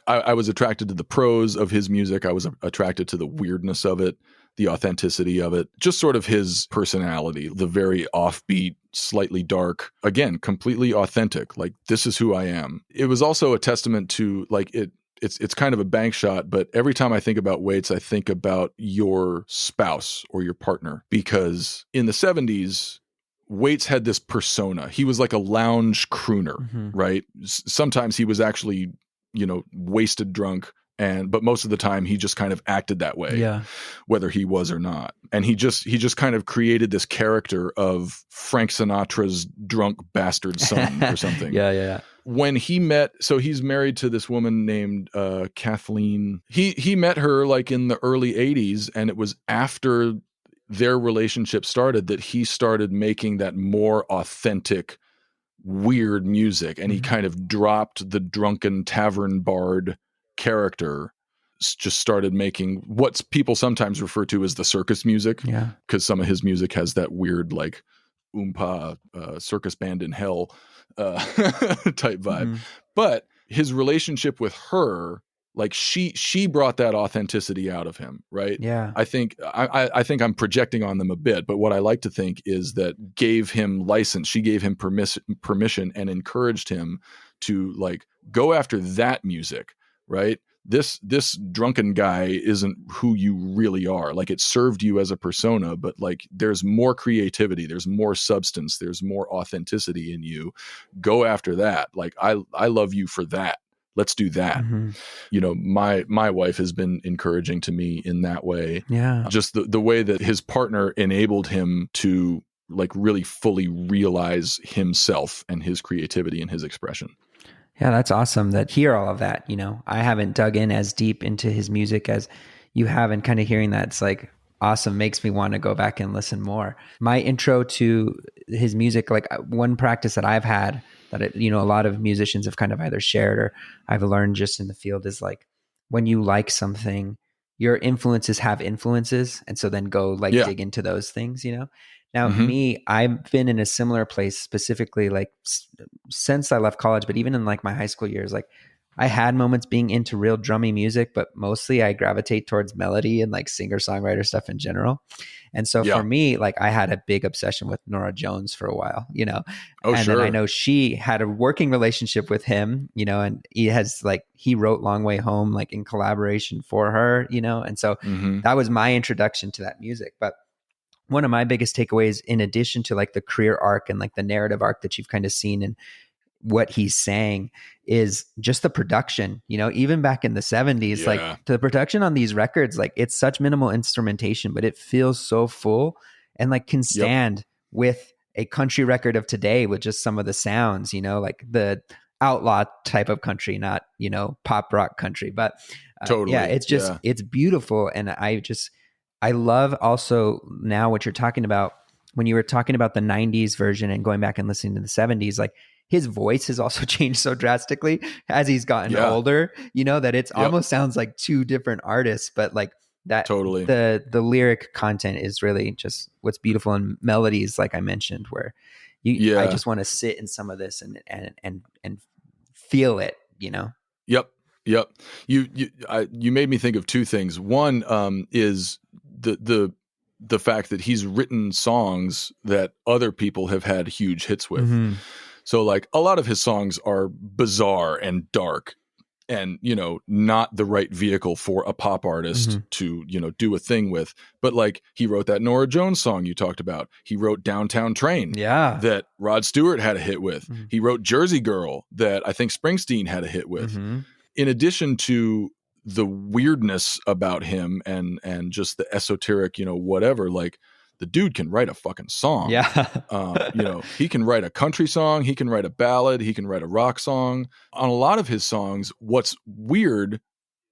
I was attracted to the prose of his music. I was attracted to the weirdness of it, the authenticity of it, just sort of his personality, the very offbeat, slightly dark, again, completely authentic. Like, this is who I am. It was also a testament to like it's kind of a bank shot, but every time I think about Waits, I think about your spouse or your partner, because in the 70s, Waits had this persona. He was like a lounge crooner, right? Sometimes he was actually, you know, wasted drunk, but most of the time he just kind of acted that way, whether he was or not. And he just kind of created this character of Frank Sinatra's drunk bastard son or something. When he met, so he's married to this woman named Kathleen. He met her like in the early 80s, and it was after their relationship started that he started making that more authentic, weird music. And he kind of dropped the drunken tavern bard character, just started making what people sometimes refer to as the circus music. Because some of his music has that weird, like, oompa circus band in hell type vibe. But his relationship with her, like she brought that authenticity out of him, right? I think I'm projecting on them a bit, but what I like to think is that gave him license. She gave him permission and encouraged him to like go after that music, right? This drunken guy isn't who you really are. Like, it served you as a persona, but like there's more creativity, there's more substance, there's more authenticity in you. Go after that. Like I love you for that. Let's do that. You know, my wife has been encouraging to me in that way. Just the way that his partner enabled him to like really fully realize himself and his creativity and his expression. Yeah, that's awesome that hear all of that. You know, I haven't dug in as deep into his music as you have, and kind of hearing that, it's like awesome, makes me want to go back and listen more. My intro to his music, like one practice that I've had that, you know, a lot of musicians have kind of either shared or I've learned just in the field, is like when you like something, your influences have influences. And so then go like dig into those things, you know? Now, me, I've been in a similar place specifically, like since I left college, but even in like my high school years, like I had moments being into real drummy music, but mostly I gravitate towards melody and like singer-songwriter stuff in general. And so for me, like I had a big obsession with Norah Jones for a while, you know, then I know she had a working relationship with him, you know, and he wrote Long Way Home, like in collaboration for her, you know? And so that was my introduction to that music. But one of my biggest takeaways, in addition to like the career arc and like the narrative arc that you've kind of seen and what he's saying, is just the production. You know, even back in the 70s, like the production on these records, like it's such minimal instrumentation, but it feels so full and like can stand with a country record of today with just some of the sounds, you know, like the outlaw type of country, not, you know, pop rock country, but it's just, it's beautiful. And I love also now what you're talking about when you were talking about the 90s version and going back and listening to the 70s, like his voice has also changed so drastically as he's gotten older, you know, that it's almost sounds like two different artists, but like that the lyric content is really just what's beautiful, in melodies, like I mentioned, where I just want to sit in some of this and feel it, you know? Yep. You made me think of two things. One is the fact that he's written songs that other people have had huge hits with. So like a lot of his songs are bizarre and dark and, you know, not the right vehicle for a pop artist to, you know, do a thing with. But like he wrote that Norah Jones song you talked about. He wrote Downtown Train that Rod Stewart had a hit with. He wrote Jersey Girl that I think Springsteen had a hit with. In addition to the weirdness about him and just the esoteric, you know, whatever, like the dude can write a fucking song. You know, he can write a country song, he can write a ballad, he can write a rock song. On a lot of his songs, what's weird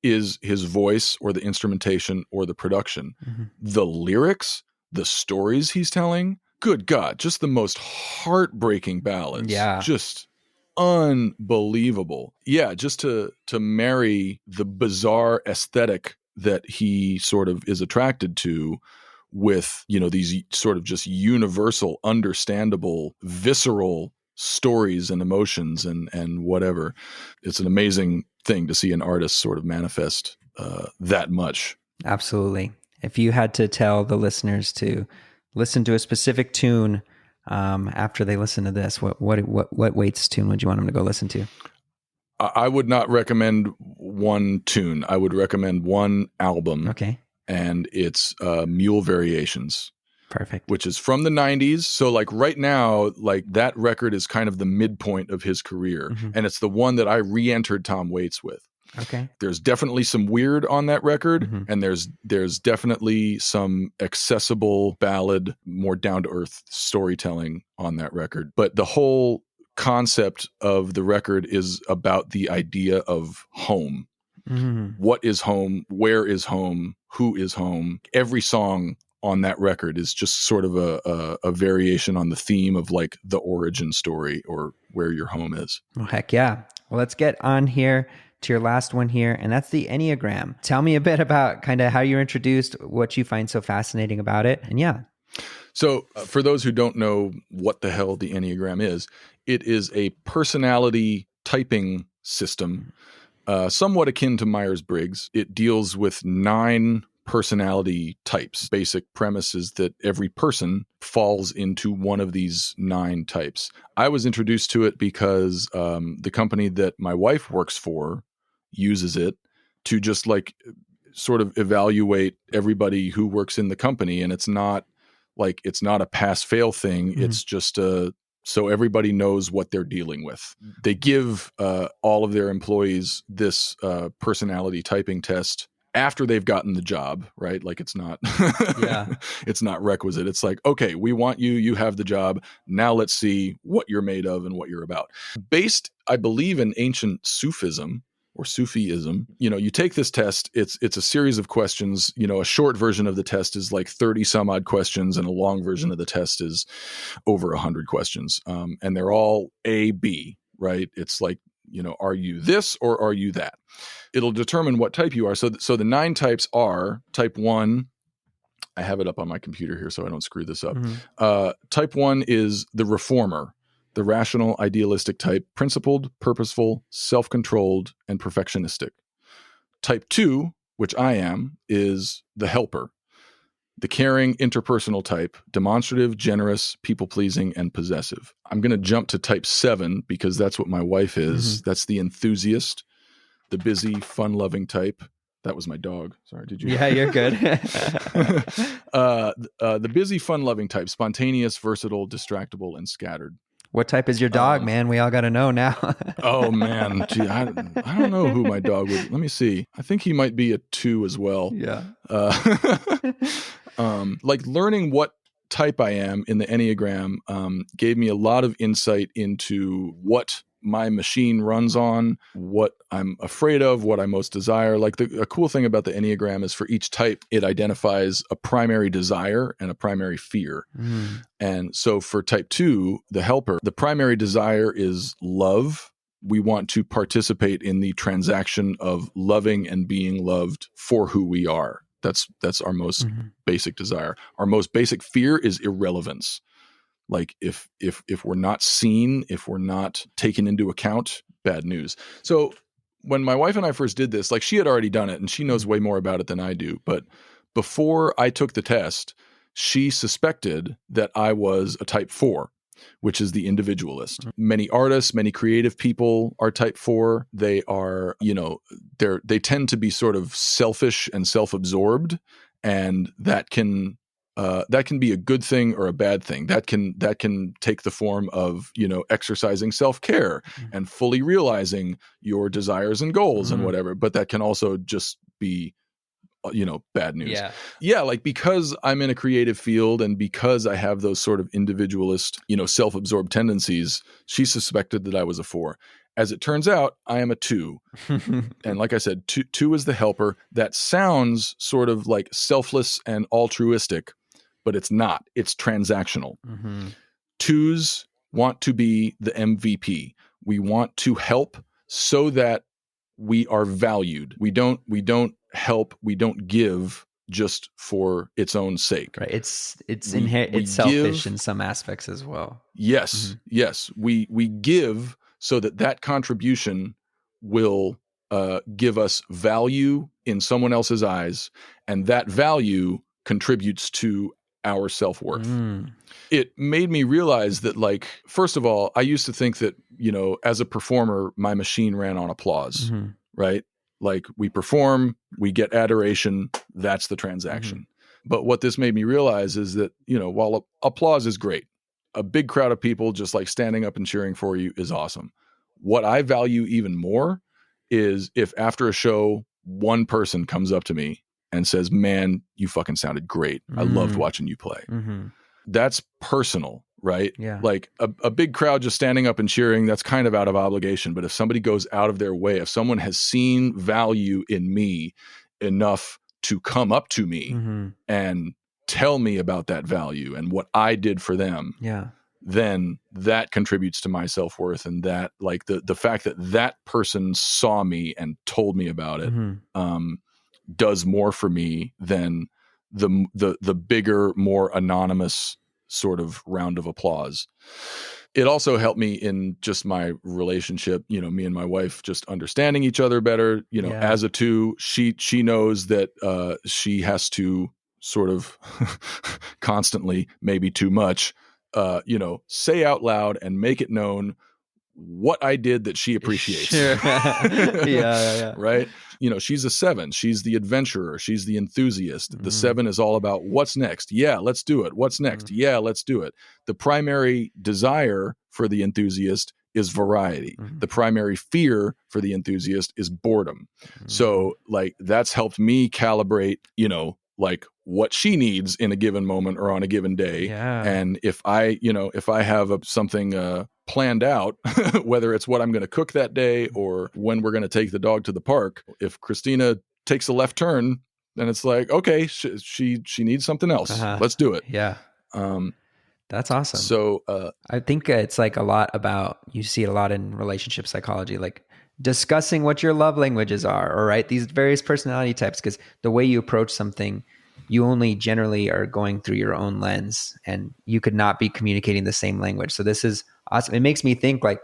is his voice or the instrumentation or the production. The lyrics, the stories he's telling, good God, just the most heartbreaking ballads. Yeah. Just unbelievable. Yeah, just to marry the bizarre aesthetic that he sort of is attracted to with, these sort of just universal, understandable, visceral stories and emotions and whatever. It's an amazing thing to see an artist sort of manifest that much. Absolutely. If you had to tell the listeners to listen to a specific tune after they listen to this, what Waits tune would you want them to go listen to? I would not recommend one tune. I would recommend one album. Okay. And it's Mule Variations. Perfect. Which is from the 90s. So like right now, like that record is kind of the midpoint of his career. And it's the one that I re-entered Tom Waits with. Okay. There's definitely some weird on that record. And there's definitely some accessible ballad, more down-to-earth storytelling on that record. But the whole concept of the record is about the idea of home. What is home? Where is home? Who is home? Every song on that record is just sort of a variation on the theme of like the origin story or where your home is. Well, heck yeah. Well, let's get on here to your last one here, and that's the Enneagram. Tell me a bit about kind of how you're introduced, what you find so fascinating about it, and yeah. So for those who don't know what the hell the Enneagram is, it is a personality typing system, somewhat akin to Myers-Briggs. It deals with 9 personality types. Basic premise is that every person falls into one of these 9 types. I was introduced to it because the company that my wife works for uses it to just like sort of evaluate everybody who works in the company. And it's not a pass-fail thing. It's just so everybody knows what they're dealing with. They give all of their employees this personality typing test after they've gotten the job, right? Like it's not, it's not requisite. It's like, okay, we want you, you have the job. Now let's see what you're made of and what you're about. Based, I believe, in ancient Sufism or Sufism, you take this test, it's a series of questions. A short version of the test is like 30 some odd questions, and a long version of the test is over 100 questions. And they're all A, B, right? It's like, are you this or are you that? It'll determine what type you are. So the 9 types are type 1. I have it up on my computer here so I don't screw this up. Type 1 is the reformer, the rational, idealistic type, principled, purposeful, self-controlled, and perfectionistic. Type 2, which I am, is the helper, the caring, interpersonal type, demonstrative, generous, people-pleasing, and possessive. I'm going to jump to type 7 because that's what my wife is. That's the enthusiast, the busy, fun-loving type. That was my dog. Sorry, did you? Yeah, you're good. The busy, fun-loving type, spontaneous, versatile, distractible, and scattered. What type is your dog, man? We all got to know now. Oh, man. Gee, I don't know who my dog would. Let me see. I think he might be a 2 as well. Yeah. Like learning what type I am in the Enneagram gave me a lot of insight into what my machine runs on, what I'm afraid of, what I most desire. Like a cool thing about the Enneagram is for each type, it identifies a primary desire and a primary fear. And so for type 2, the helper, the primary desire is love. We want to participate in the transaction of loving and being loved for who we are. That's our most basic desire. Our most basic fear is irrelevance. Like if we're not seen, if we're not taken into account, bad news. So when my wife and I first did this, like she had already done it and she knows way more about it than I do. But before I took the test, she suspected that I was a type 4, which is the individualist. Many artists, many creative people are type 4. They are, they tend to be sort of selfish and self-absorbed, and that can be a good thing or a bad thing. That can take the form of, exercising self-care and fully realizing your desires and goals and whatever. But that can also just be bad news. Yeah. Yeah, like because I'm in a creative field and because I have those sort of individualist, self-absorbed tendencies, she suspected that I was a 4. As it turns out, I am a 2. And like I said, two is the helper. That sounds sort of like selfless and altruistic, but it's not. It's transactional. Mm-hmm. 2s want to be the MVP. We want to help so that we are valued. We don't help, we don't give just for its own sake. Right. It's We selfish give, in some aspects as well. yes, Mm-hmm. yes. We give so that contribution will give us value in someone else's eyes, and that value contributes to our self-worth. Mm. It made me realize that, like, first of all, I used to think that, as a performer, my machine ran on applause, Mm-hmm. right? Like, we perform, we get adoration, that's the transaction. Mm-hmm. But what this made me realize is that, while applause is great, a big crowd of people just like standing up and cheering for you is awesome. What I value even more is if after a show, one person comes up to me and says, "Man, you fucking sounded great. I loved watching you play." Mm-hmm. That's personal, right? Yeah. Like a big crowd just standing up and cheering, that's kind of out of obligation. But if somebody goes out of their way, if someone has seen value in me enough to come up to me Mm-hmm. and tell me about that value and what I did for them, Yeah. then that contributes to my self-worth. And that, like, the fact that that person saw me and told me about it, Mm-hmm. does more for me than the bigger, more anonymous sort of round of applause. It also helped me in just my relationship, me and my wife just understanding each other better. Yeah. As a 2, she knows that she has to sort of constantly, maybe too much, say out loud and make it known what I did that she appreciates. Sure. Yeah. Right? She's a 7. She's the adventurer. She's the enthusiast. Mm-hmm. The 7 is all about what's next. Yeah, let's do it. What's next? Mm-hmm. Yeah, let's do it. The primary desire for the enthusiast is variety. Mm-hmm. The primary fear for the enthusiast is boredom. Mm-hmm. So, like, that's helped me calibrate, like what she needs in a given moment or on a given day. Yeah. And if I have something planned out, whether it's what I'm going to cook that day or when we're going to take the dog to the park, if Christina takes a left turn, then it's like, okay, she needs something else. Uh-huh. Let's do it. Yeah. That's awesome. So I think it's like a lot about, you see it a lot in relationship psychology, like discussing what your love languages are, or right, these various personality types, because the way you approach something, you only generally are going through your own lens, and you could not be communicating the same language. So this is awesome. It makes me think, like,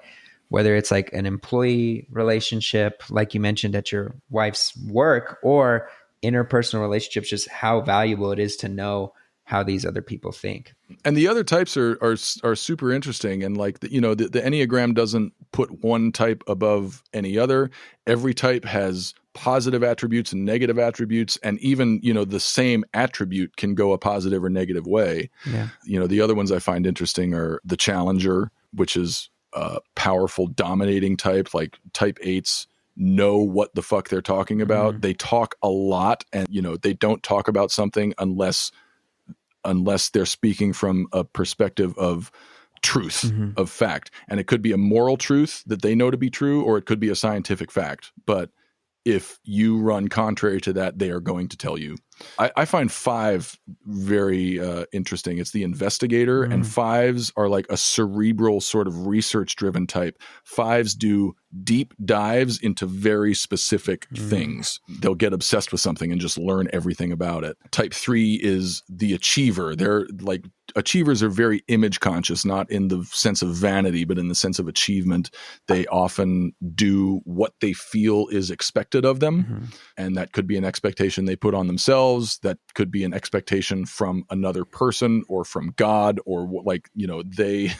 whether it's like an employee relationship, like you mentioned at your wife's work, or interpersonal relationships, just how valuable it is to know how these other people think. And the other types are super interesting. And like, the Enneagram doesn't put one type above any other. Every type has positive attributes and negative attributes. And even, the same attribute can go a positive or negative way. Yeah. The other ones I find interesting are the challenger, which is a powerful, dominating type, like type 8s know what the fuck they're talking about. Mm-hmm. They talk a lot, and, they don't talk about something unless they're speaking from a perspective of truth, Mm-hmm. of fact. And it could be a moral truth that they know to be true, or it could be a scientific fact. But if you run contrary to that, they are going to tell you. I find 5 very interesting. It's the investigator, and 5s are like a cerebral sort of research-driven type. 5s do deep dives into very specific things. They'll get obsessed with something and just learn everything about it. Type 3 is the achiever. They're like, achievers are very image conscious, not in the sense of vanity, but in the sense of achievement. They often do what they feel is expected of them. Mm-hmm. And that could be an expectation they put on themselves. That could be an expectation from another person or from God, or they,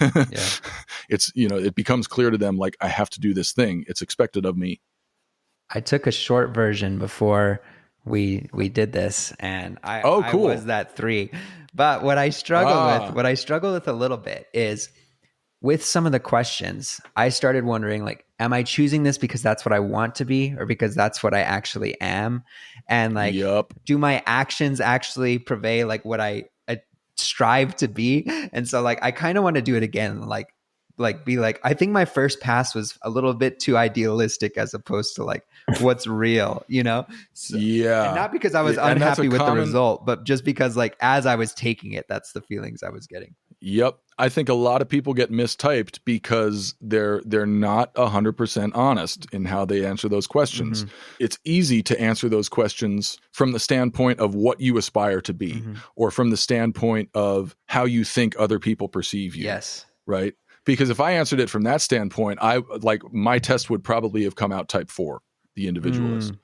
it's, it becomes clear to them, like, I have to do this thing. It's expected of me. I took a short version before we did this, and I cool. was that 3. But what I struggle with a little bit is with some of the questions, I started wondering, like, am I choosing this because that's what I want to be or because that's what I actually am? And like, Yup. do my actions actually purvey like what I strive to be? And so like, I kind of want to do it again. Like be like, I think my first pass was a little bit too idealistic as opposed to like what's real, you know? So, and not because I was And that's a unhappy with the common- result, but just because like as I was taking it, that's the feelings I was getting. Yep. I think a lot of people get mistyped because they're not 100% honest in how they answer those questions. It's easy to answer those questions from the standpoint of what you aspire to be or from the standpoint of how you think other people perceive you. Yes. Right? Because if I answered it from that standpoint, my test would probably have come out type 4, the individualist.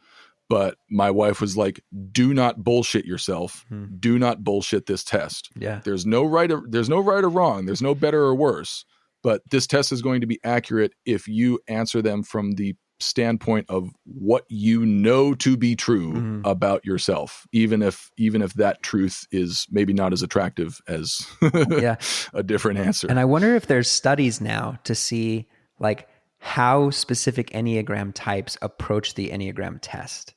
But my wife was like, do not bullshit yourself. Do not bullshit this test. Yeah. There's no right or wrong. There's no better or worse. But this test is going to be accurate if you answer them from the standpoint of what you know to be true about yourself, even if that truth is maybe not as attractive as a different answer. And I wonder if there's studies now to see like how specific Enneagram types approach the Enneagram test.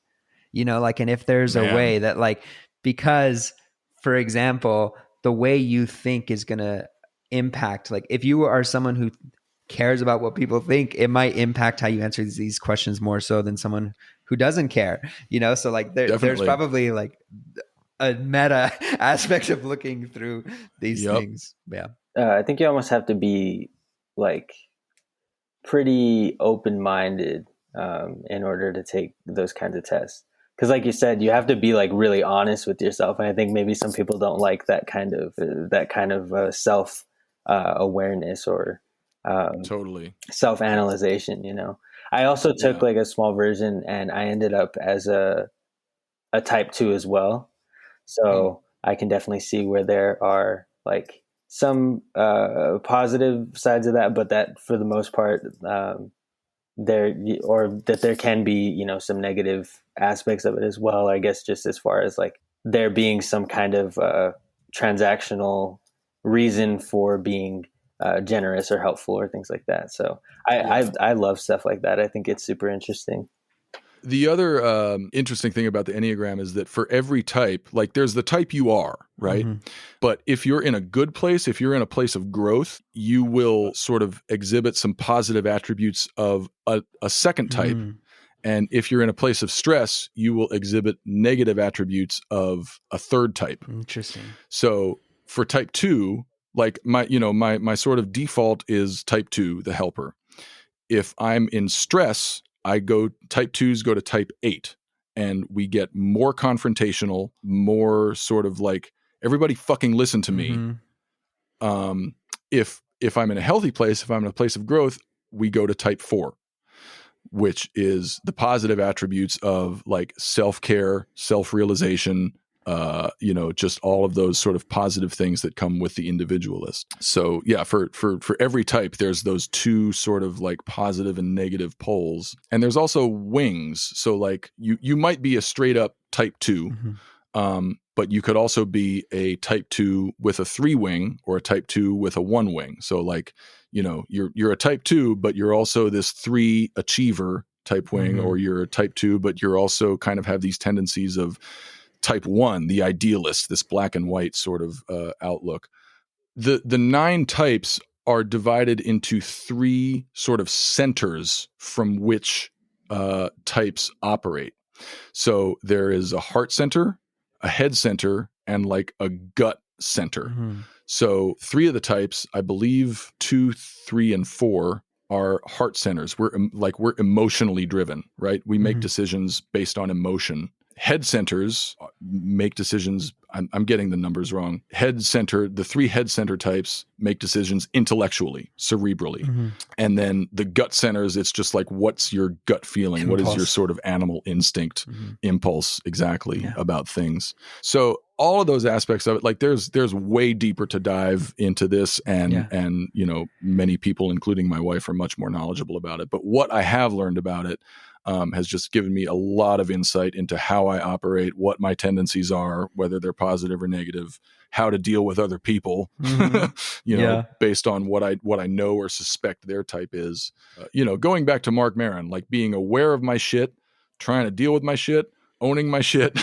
You know, like, and if there's a way that like, because for example, the way you think is going to impact, like if you are someone who cares about what people think, it might impact how you answer these questions more so than someone who doesn't care, you know? So like there's probably like a meta aspect of looking through these things. Yeah. I think you almost have to be like pretty open-minded in order to take those kinds of tests. Because like you said, you have to be like really honest with yourself. And I think maybe some people don't like that kind of self awareness or totally self-analyzation, you know. I also took like a small version and I ended up as a type 2 as well. So I can definitely see where there are like some positive sides of that, but that for the most part, there can be, you know, some negative aspects of it as well. I guess just as far as like there being some kind of transactional reason for being generous or helpful or things like that. So I love stuff like that. I think it's super interesting. The other interesting thing about the Enneagram is that for every type, like there's the type you are, right? But if you're in a good place, if you're in a place of growth, you will sort of exhibit some positive attributes of a second type. And if you're in a place of stress, you will exhibit negative attributes of a third type. Interesting. So for type 2, like my sort of default is type 2, the helper. If I'm in stress, type 2s go to type 8 and we get more confrontational, more sort of like everybody fucking listen to me. If I'm in a healthy place, if I'm in a place of growth, we go to type 4, which is the positive attributes of like self-care, self-realization, just all of those sort of positive things that come with the individualist. So yeah, for every type, there's those two sort of like positive and negative poles. And there's also wings. So like you might be a straight up type 2, but you could also be a type 2 with a 3 wing or a type 2 with a 1 wing. So like, you know, you're a type 2, but you're also this 3 achiever type wing, or you're a type 2, but you're also kind of have these tendencies of type 1, the idealist, this black and white sort of outlook. The 9 types are divided into 3 sort of centers from which types operate. So there is a heart center, a head center, and like a gut center. So 3 of the types, I believe 2, 3, and 4 are heart centers. We're emotionally driven, right? We make decisions based on emotion. Head centers make decisions. I'm getting the numbers wrong. The 3 head center types make decisions intellectually, cerebrally. And then the gut centers, it's just like, what's your gut feeling? Impulse. What is your sort of animal instinct, impulse exactly about things? So all of those aspects of it, like there's way deeper to dive into this, and you know, many people, including my wife, are much more knowledgeable about it. But what I have learned about it, has just given me a lot of insight into how I operate, what my tendencies are, whether they're positive or negative, how to deal with other people, based on what I know or suspect their type is. Going back to Marc Maron, like being aware of my shit, trying to deal with my shit, owning my shit,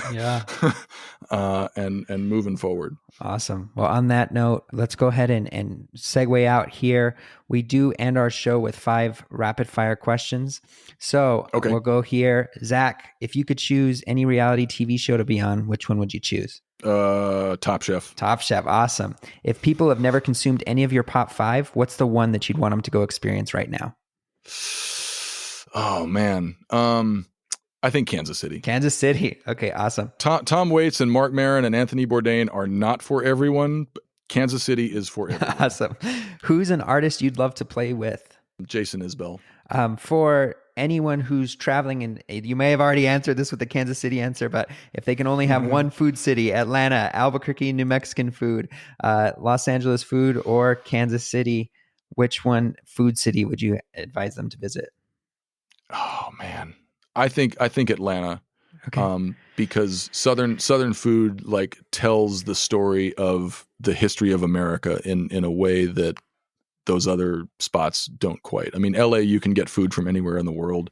and moving forward. Awesome. Well, on that note, let's go ahead and segue out here. We do end our show with 5 rapid fire questions. So We'll go here. Zack, if you could choose any reality TV show to be on, which one would you choose? Top Chef. Top Chef. Awesome. If people have never consumed any of your pop 5, what's the one that you'd want them to go experience right now? Oh man. I think Kansas City. Kansas City. Okay, awesome. Tom Waits and Marc Maron and Anthony Bourdain are not for everyone, but Kansas City is for everyone. Awesome. Who's an artist you'd love to play with? Jason Isbell. For anyone who's traveling, and you may have already answered this with the Kansas City answer, but if they can only have one food city, Atlanta, Albuquerque, New Mexican food, Los Angeles food, or Kansas City, which one food city would you advise them to visit? Oh man. I think Atlanta, okay. Because Southern food like tells the story of the history of America in a way that those other spots don't quite. I mean, LA, you can get food from anywhere in the world,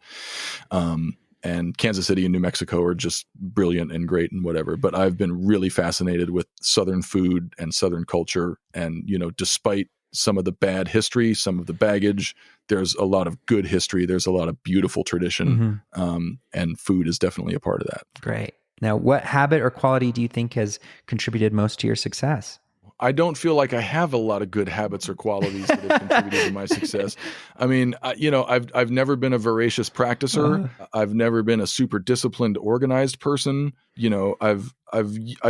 and Kansas City and New Mexico are just brilliant and great and whatever. But I've been really fascinated with Southern food and Southern culture, and despite some of the bad history, some of the baggage, there's a lot of good history. There's a lot of beautiful tradition. And food is definitely a part of that. Great. Now, what habit or quality do you think has contributed most to your success? I don't feel like I have a lot of good habits or qualities that have contributed to my success. I mean, I've never been a voracious practicer. I've never been a super disciplined, organized person. I've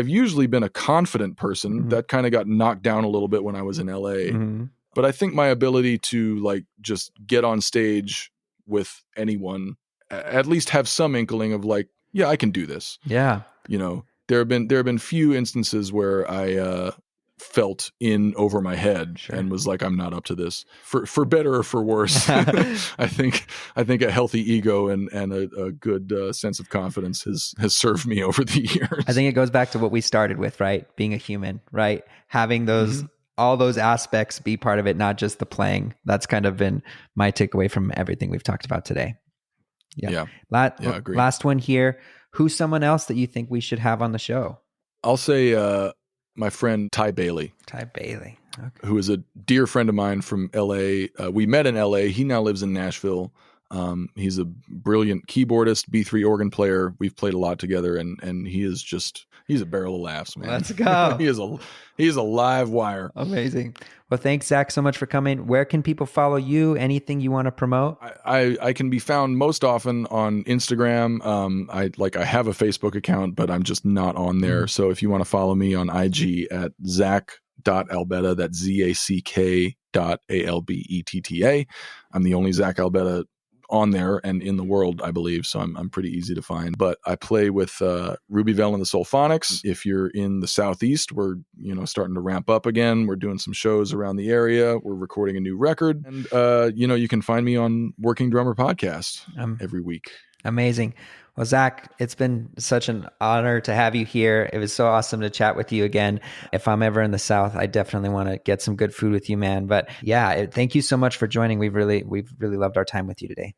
usually been a confident person. That kind of got knocked down a little bit when I was in LA. But I think my ability to like just get on stage with anyone, at least have some inkling of like, yeah, I can do this. Yeah. There have been few instances where I felt in over my head and was like, I'm not up to this, for better or for worse. I think a healthy ego and a good sense of confidence has served me over the years. I think it goes back to what we started with, right? Being a human, right? Having those all those aspects be part of it, not just the playing. That's kind of been my takeaway from everything we've talked about today. Yeah. Agreed. Last one here. Who's someone else that you think we should have on the show? I'll say my friend Ty Bailey. Ty Bailey. Okay. Who is a dear friend of mine from LA. We met in LA. He now lives in Nashville. He's a brilliant keyboardist, B3 organ player. We've played a lot together, and he's a barrel of laughs, man. Let's go. He's a live wire. Amazing. Well, thanks, Zack, so much for coming. Where can people follow you? Anything you want to promote? I can be found most often on Instagram. I have a Facebook account, but I'm just not on there. So if you want to follow me on IG at Zack.Albetta, that's ZACK.ALBETTA. I'm the only Zack Albetta on there and in the world, I believe. So I'm pretty easy to find. But I play with Ruby Vell and the Sulphonics. If you're in the Southeast, we're starting to ramp up again. We're doing some shows around the area. We're recording a new record. And you can find me on Working Drummer Podcast every week. Amazing. Well, Zack, it's been such an honor to have you here. It was so awesome to chat with you again. If I'm ever in the South, I definitely want to get some good food with you, man. But yeah, thank you so much for joining. We've really loved our time with you today.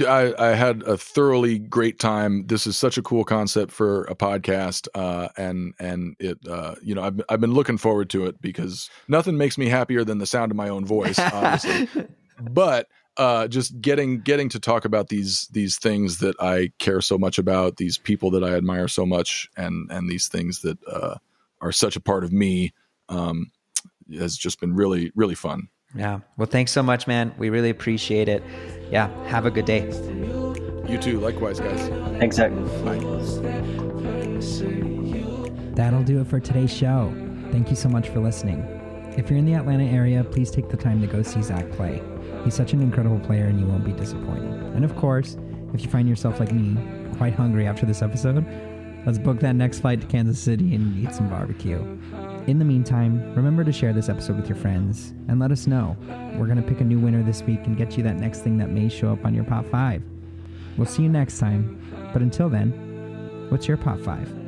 I had a thoroughly great time. This is such a cool concept for a podcast, and it I've been looking forward to it because nothing makes me happier than the sound of my own voice, obviously. But just getting to talk about these things that I care so much about, these people that I admire so much, and these things that are such a part of me, has just been really, really fun. Yeah. Well, thanks so much, man. We really appreciate it. Yeah. Have a good day. You too. Likewise, guys. Thanks, Zack. Bye. That'll do it for today's show. Thank you so much for listening. If you're in the Atlanta area, please take the time to go see Zack play. He's such an incredible player and you won't be disappointed. And of course, if you find yourself like me, quite hungry after this episode, let's book that next flight to Kansas City and eat some barbecue. In the meantime, remember to share this episode with your friends and let us know. We're going to pick a new winner this week and get you that next thing that may show up on your Pop 5. We'll see you next time. But until then, what's your pot 5?